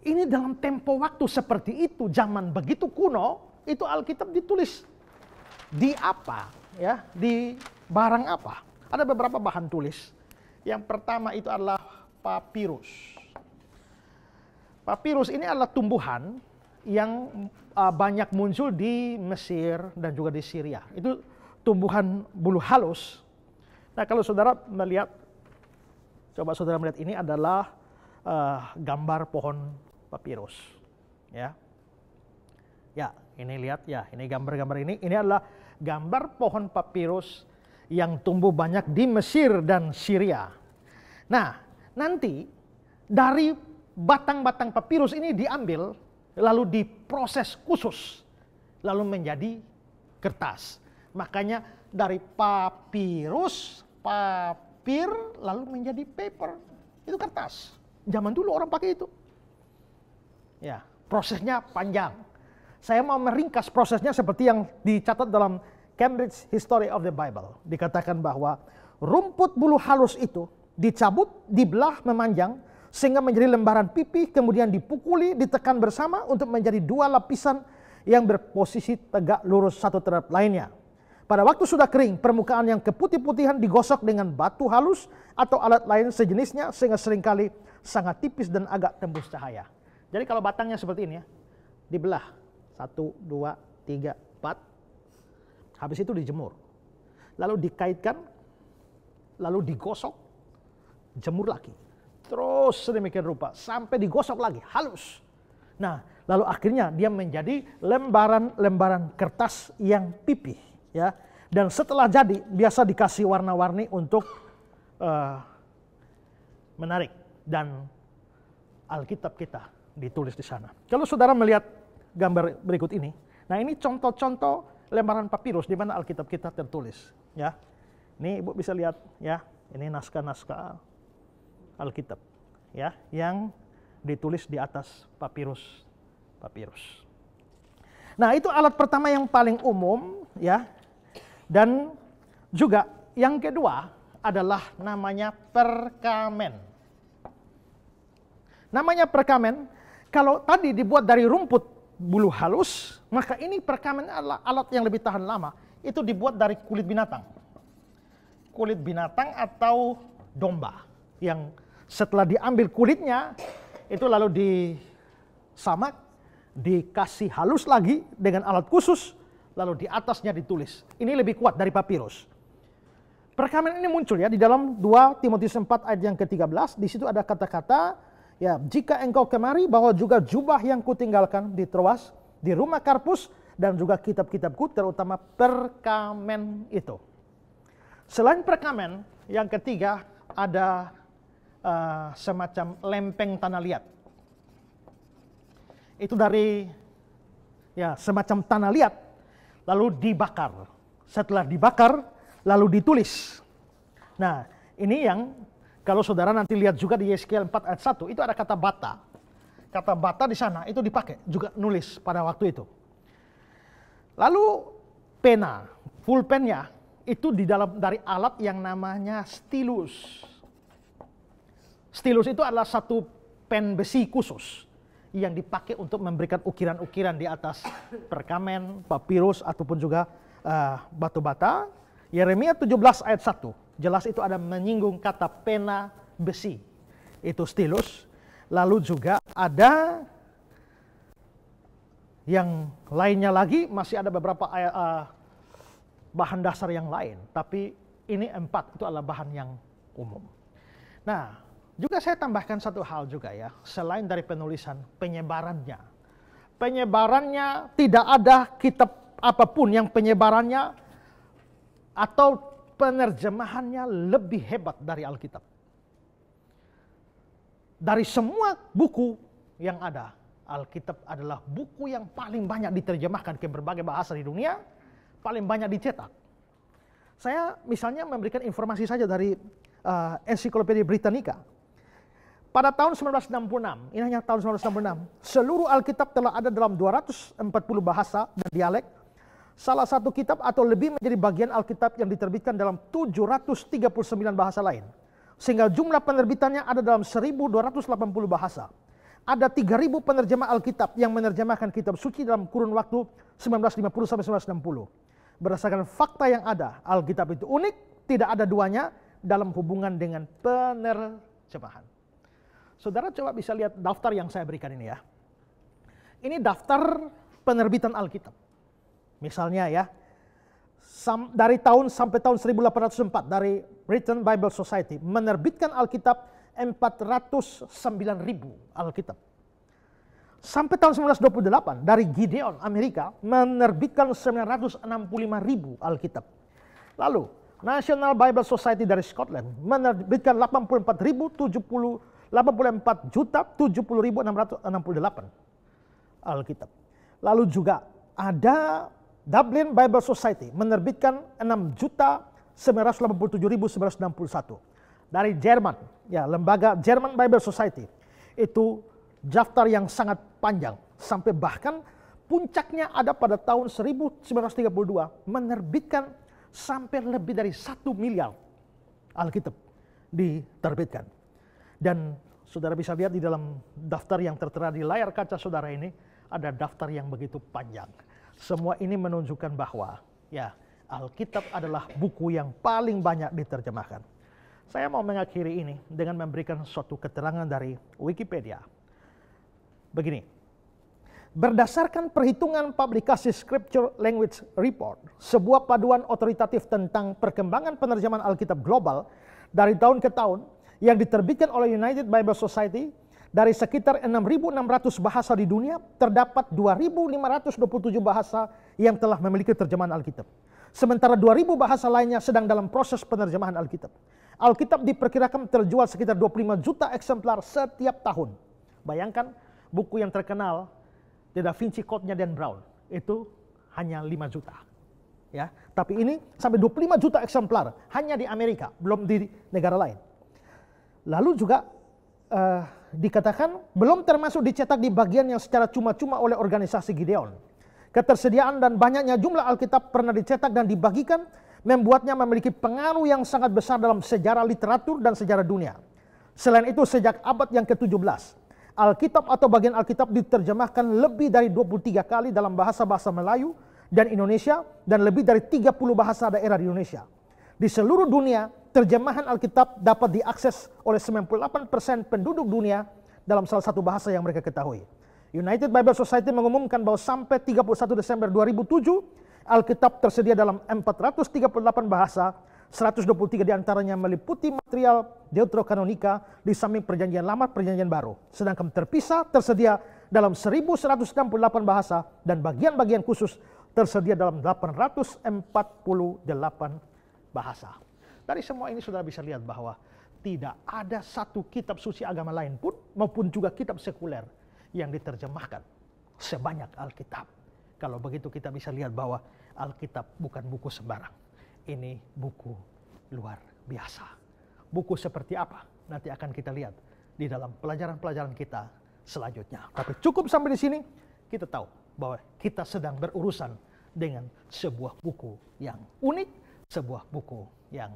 Ini dalam tempo waktu seperti itu, zaman begitu kuno, itu Alkitab ditulis di apa, ya? Di barang apa? Ada beberapa bahan tulis. Yang pertama itu adalah papirus. Papirus ini adalah tumbuhan yang banyak muncul di Mesir dan juga di Syria. Itu tumbuhan bulu halus. Nah, kalau saudara melihat, coba saudara melihat, ini adalah gambar pohon papirus. Ya, ya, ini lihat ya, ini gambar-gambar ini adalah gambar pohon papirus yang tumbuh banyak di Mesir dan Syria. Nah, nanti dari batang-batang papirus ini diambil, lalu diproses khusus, lalu menjadi kertas. Makanya dari papirus, papir, lalu menjadi paper. Itu kertas. Zaman dulu orang pakai itu. Ya, prosesnya panjang. Saya mau meringkas prosesnya seperti yang dicatat dalam Cambridge History of the Bible. Dikatakan bahwa rumput bulu halus itu dicabut, dibelah memanjang, sehingga menjadi lembaran pipih, kemudian dipukuli, ditekan bersama untuk menjadi dua lapisan yang berposisi tegak lurus satu terhadap lainnya. Pada waktu sudah kering, permukaan yang keputih-putihan digosok dengan batu halus atau alat lain sejenisnya, sehingga seringkali sangat tipis dan agak tembus cahaya. Jadi kalau batangnya seperti ini ya, dibelah 1, 2, 3, 4. Habis itu dijemur, lalu dikaitkan, lalu digosok, jemur lagi, terus sedemikian rupa sampai digosok lagi halus. Nah, lalu akhirnya dia menjadi lembaran-lembaran kertas yang pipih, ya. Dan setelah jadi, biasa dikasih warna-warni untuk menarik, dan Alkitab kita ditulis di sana. Kalau saudara melihat gambar berikut ini, nah ini contoh-contoh lembaran papirus di mana Alkitab kita tertulis, ya. Ini Ibu bisa lihat, ya. Ini naskah-naskah Alkitab, ya, yang ditulis di atas papirus. Nah, itu alat pertama yang paling umum, ya. Dan juga yang kedua adalah namanya perkamen. Namanya perkamen, kalau tadi dibuat dari rumput bulu halus, maka ini perkamen adalah alat yang lebih tahan lama. Itu dibuat dari kulit binatang. Kulit binatang atau domba, yang setelah diambil kulitnya, itu lalu disamak, dikasih halus lagi dengan alat khusus, lalu di atasnya ditulis. Ini lebih kuat dari papirus. Perkamen ini muncul ya di dalam 2 Timotius 4 ayat yang ke-13. Di situ ada kata-kata, ya, jika engkau kemari, bawa juga jubah yang kutinggalkan di Troas, di rumah Karpus, dan juga kitab-kitabku, terutama perkamen itu. Selain perkamen, yang ketiga ada semacam lempeng tanah liat. Itu dari, ya, semacam tanah liat, lalu dibakar. Setelah dibakar, lalu ditulis. Nah, ini yang kalau saudara nanti lihat juga di Yeskiel 4 ayat 1, itu ada kata bata. Kata bata di sana itu dipakai juga nulis pada waktu itu. Lalu pena, pulpennya itu di dalam dari alat yang namanya stilus. Stilus itu adalah satu pen besi khusus yang dipakai untuk memberikan ukiran-ukiran di atas perkamen, papirus, ataupun juga batu bata. Yeremia 17 ayat 1. Jelas itu ada menyinggung kata pena besi. Itu stilus. Lalu juga ada yang lainnya lagi, masih ada beberapa bahan dasar yang lain. Tapi ini 4 itu adalah bahan yang umum. Nah, juga saya tambahkan satu hal juga ya. Selain dari penulisan, penyebarannya. Penyebarannya tidak ada kitab apapun yang penyebarannya atau penerjemahannya lebih hebat dari Alkitab. Dari semua buku yang ada, Alkitab adalah buku yang paling banyak diterjemahkan ke berbagai bahasa di dunia, paling banyak dicetak. Saya misalnya memberikan informasi saja dari Ensiklopedia Britannica. Pada tahun 1966, ini hanya tahun 1966, seluruh Alkitab telah ada dalam 240 bahasa dan dialek. Salah satu kitab atau lebih menjadi bagian Alkitab yang diterbitkan dalam 739 bahasa lain. Sehingga jumlah penerbitannya ada dalam 1280 bahasa. Ada 3000 penerjemah Alkitab yang menerjemahkan kitab suci dalam kurun waktu 1950 sampai 1960. Berdasarkan fakta yang ada, Alkitab itu unik, tidak ada duanya dalam hubungan dengan penerjemahan. Saudara coba bisa lihat daftar yang saya berikan ini ya. Ini daftar penerbitan Alkitab. Misalnya ya, dari tahun sampai tahun 1804 dari Britain Bible Society menerbitkan Alkitab 409.000 Alkitab. Sampai tahun 1928 dari Gideon Amerika menerbitkan 965.000 Alkitab. Lalu National Bible Society dari Scotland menerbitkan 84.070.668 Alkitab. Lalu juga ada Dublin Bible Society menerbitkan 6.987.961. Dari Jerman, ya, lembaga German Bible Society. Itu daftar yang sangat panjang, sampai bahkan puncaknya ada pada tahun 1932 menerbitkan sampai lebih dari 1 miliar Alkitab diterbitkan. Dan saudara bisa lihat di dalam daftar yang tertera di layar kaca saudara ini, ada daftar yang begitu panjang. Semua ini menunjukkan bahwa ya, Alkitab adalah buku yang paling banyak diterjemahkan. Saya mau mengakhiri ini dengan memberikan suatu keterangan dari Wikipedia. Begini, berdasarkan perhitungan publikasi Scripture Language Report, sebuah paduan otoritatif tentang perkembangan penerjemahan Alkitab global dari tahun ke tahun yang diterbitkan oleh United Bible Society, dari sekitar 6.600 bahasa di dunia, terdapat 2.527 bahasa yang telah memiliki terjemahan Alkitab. Sementara 2.000 bahasa lainnya sedang dalam proses penerjemahan Alkitab. Alkitab diperkirakan terjual sekitar 25 juta eksemplar setiap tahun. Bayangkan, buku yang terkenal, The Da Vinci Code-nya Dan Brown, itu hanya 5 juta. Ya, tapi ini sampai 25 juta eksemplar hanya di Amerika, belum di negara lain. Lalu juga dikatakan belum termasuk dicetak di bagian yang secara cuma-cuma oleh organisasi Gideon. Ketersediaan dan banyaknya jumlah Alkitab pernah dicetak dan dibagikan membuatnya memiliki pengaruh yang sangat besar dalam sejarah literatur dan sejarah dunia. Selain itu, sejak abad yang ke-17, Alkitab atau bagian Alkitab diterjemahkan lebih dari 23 kali dalam bahasa-bahasa Melayu dan Indonesia dan lebih dari 30 bahasa daerah di Indonesia. Di seluruh dunia, terjemahan Alkitab dapat diakses oleh 98% penduduk dunia dalam salah satu bahasa yang mereka ketahui. United Bible Society mengumumkan bahwa sampai 31 Desember 2007, Alkitab tersedia dalam 438 bahasa, 123 diantaranya meliputi material Deuterokanonika di samping Perjanjian Lama, Perjanjian Baru. Sedangkan terpisah tersedia dalam 1168 bahasa dan bagian-bagian khusus tersedia dalam 848 bahasa. Dari semua ini saudara bisa lihat bahwa tidak ada satu kitab suci agama lain pun maupun juga kitab sekuler yang diterjemahkan sebanyak Alkitab. Kalau begitu kita bisa lihat bahwa Alkitab bukan buku sembarang. Ini buku luar biasa. Buku seperti apa? Nanti akan kita lihat di dalam pelajaran-pelajaran kita selanjutnya. Tapi cukup sampai di sini, kita tahu bahwa kita sedang berurusan dengan sebuah buku yang unik, sebuah buku yang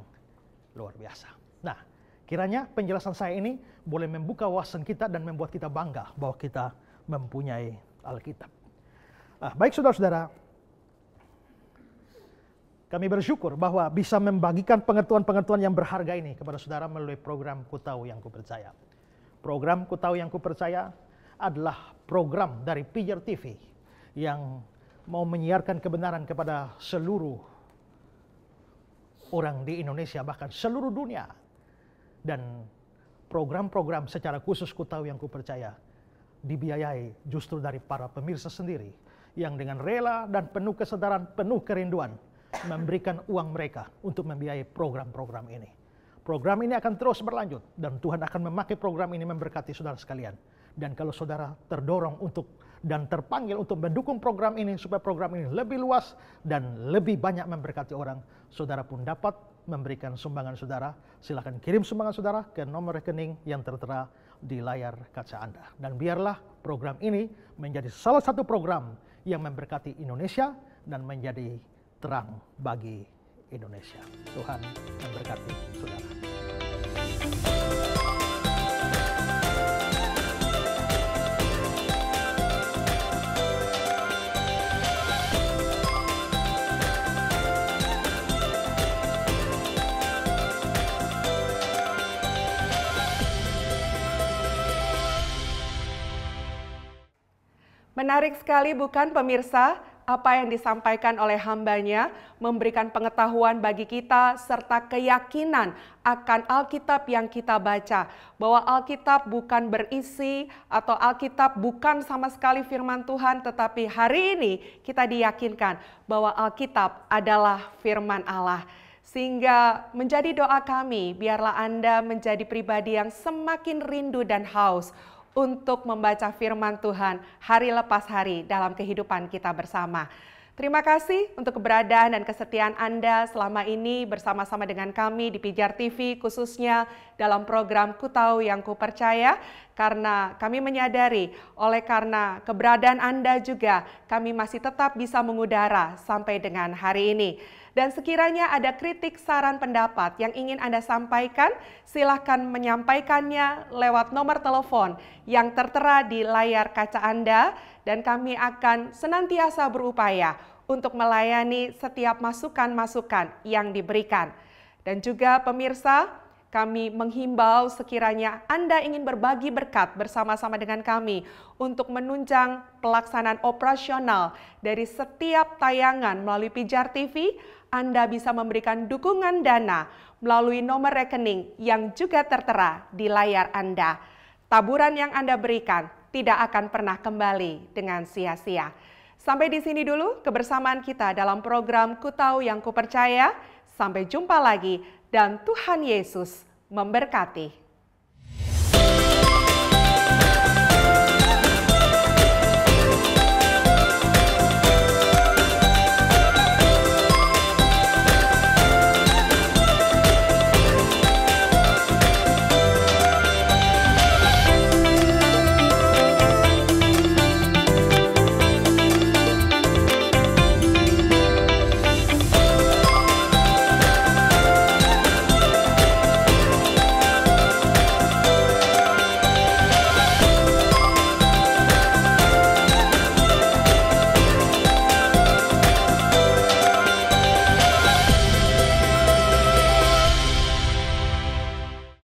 luar biasa. Nah, kiranya penjelasan saya ini boleh membuka wawasan kita dan membuat kita bangga bahwa kita mempunyai Alkitab. Baik saudara-saudara, kami bersyukur bahwa bisa membagikan pengetahuan-pengetahuan yang berharga ini kepada saudara melalui program Ku Tahu Yang Ku Percaya. Program Ku Tahu Yang Ku Percaya adalah program dari Pijar TV yang mau menyiarkan kebenaran kepada seluruh orang di Indonesia, bahkan seluruh dunia. Dan program-program secara khusus Ku Tahu Yang Ku Percaya dibiayai justru dari para pemirsa sendiri yang dengan rela dan penuh kesadaran, penuh kerinduan memberikan uang mereka untuk membiayai program-program ini. Program ini akan terus berlanjut dan Tuhan akan memakai program ini memberkati saudara sekalian. Dan kalau saudara terdorong untuk dan terpanggil untuk mendukung program ini supaya program ini lebih luas dan lebih banyak memberkati orang, saudara pun dapat memberikan sumbangan saudara. Silakan kirim sumbangan saudara ke nomor rekening yang tertera di layar kaca Anda. Dan biarlah program ini menjadi salah satu program yang memberkati Indonesia dan menjadi terang bagi Indonesia. Tuhan memberkati saudara. Menarik sekali bukan pemirsa, apa yang disampaikan oleh hambanya memberikan pengetahuan bagi kita serta keyakinan akan Alkitab yang kita baca. Bahwa Alkitab bukan berisi atau Alkitab bukan sama sekali firman Tuhan, tetapi hari ini kita diyakinkan bahwa Alkitab adalah firman Allah. Sehingga menjadi doa kami, biarlah Anda menjadi pribadi yang semakin rindu dan haus untuk membaca firman Tuhan hari lepas hari dalam kehidupan kita bersama. Terima kasih untuk keberadaan dan kesetiaan Anda selama ini bersama-sama dengan kami di Pijar TV, khususnya dalam program Ku Tahu Yang Ku Percaya, karena kami menyadari oleh karena keberadaan Anda juga kami masih tetap bisa mengudara sampai dengan hari ini. Dan sekiranya ada kritik, saran, pendapat yang ingin Anda sampaikan, silakan menyampaikannya lewat nomor telepon yang tertera di layar kaca Anda, dan kami akan senantiasa berupaya untuk melayani setiap masukan-masukan yang diberikan. Dan juga pemirsa, kami menghimbau sekiranya Anda ingin berbagi berkat bersama-sama dengan kami untuk menunjang pelaksanaan operasional dari setiap tayangan melalui Pijar TV, Anda bisa memberikan dukungan dana melalui nomor rekening yang juga tertera di layar Anda. Taburan yang Anda berikan tidak akan pernah kembali dengan sia-sia. Sampai di sini dulu kebersamaan kita dalam program Ku Tahu Yang Ku Percaya. Sampai jumpa lagi dan Tuhan Yesus memberkati.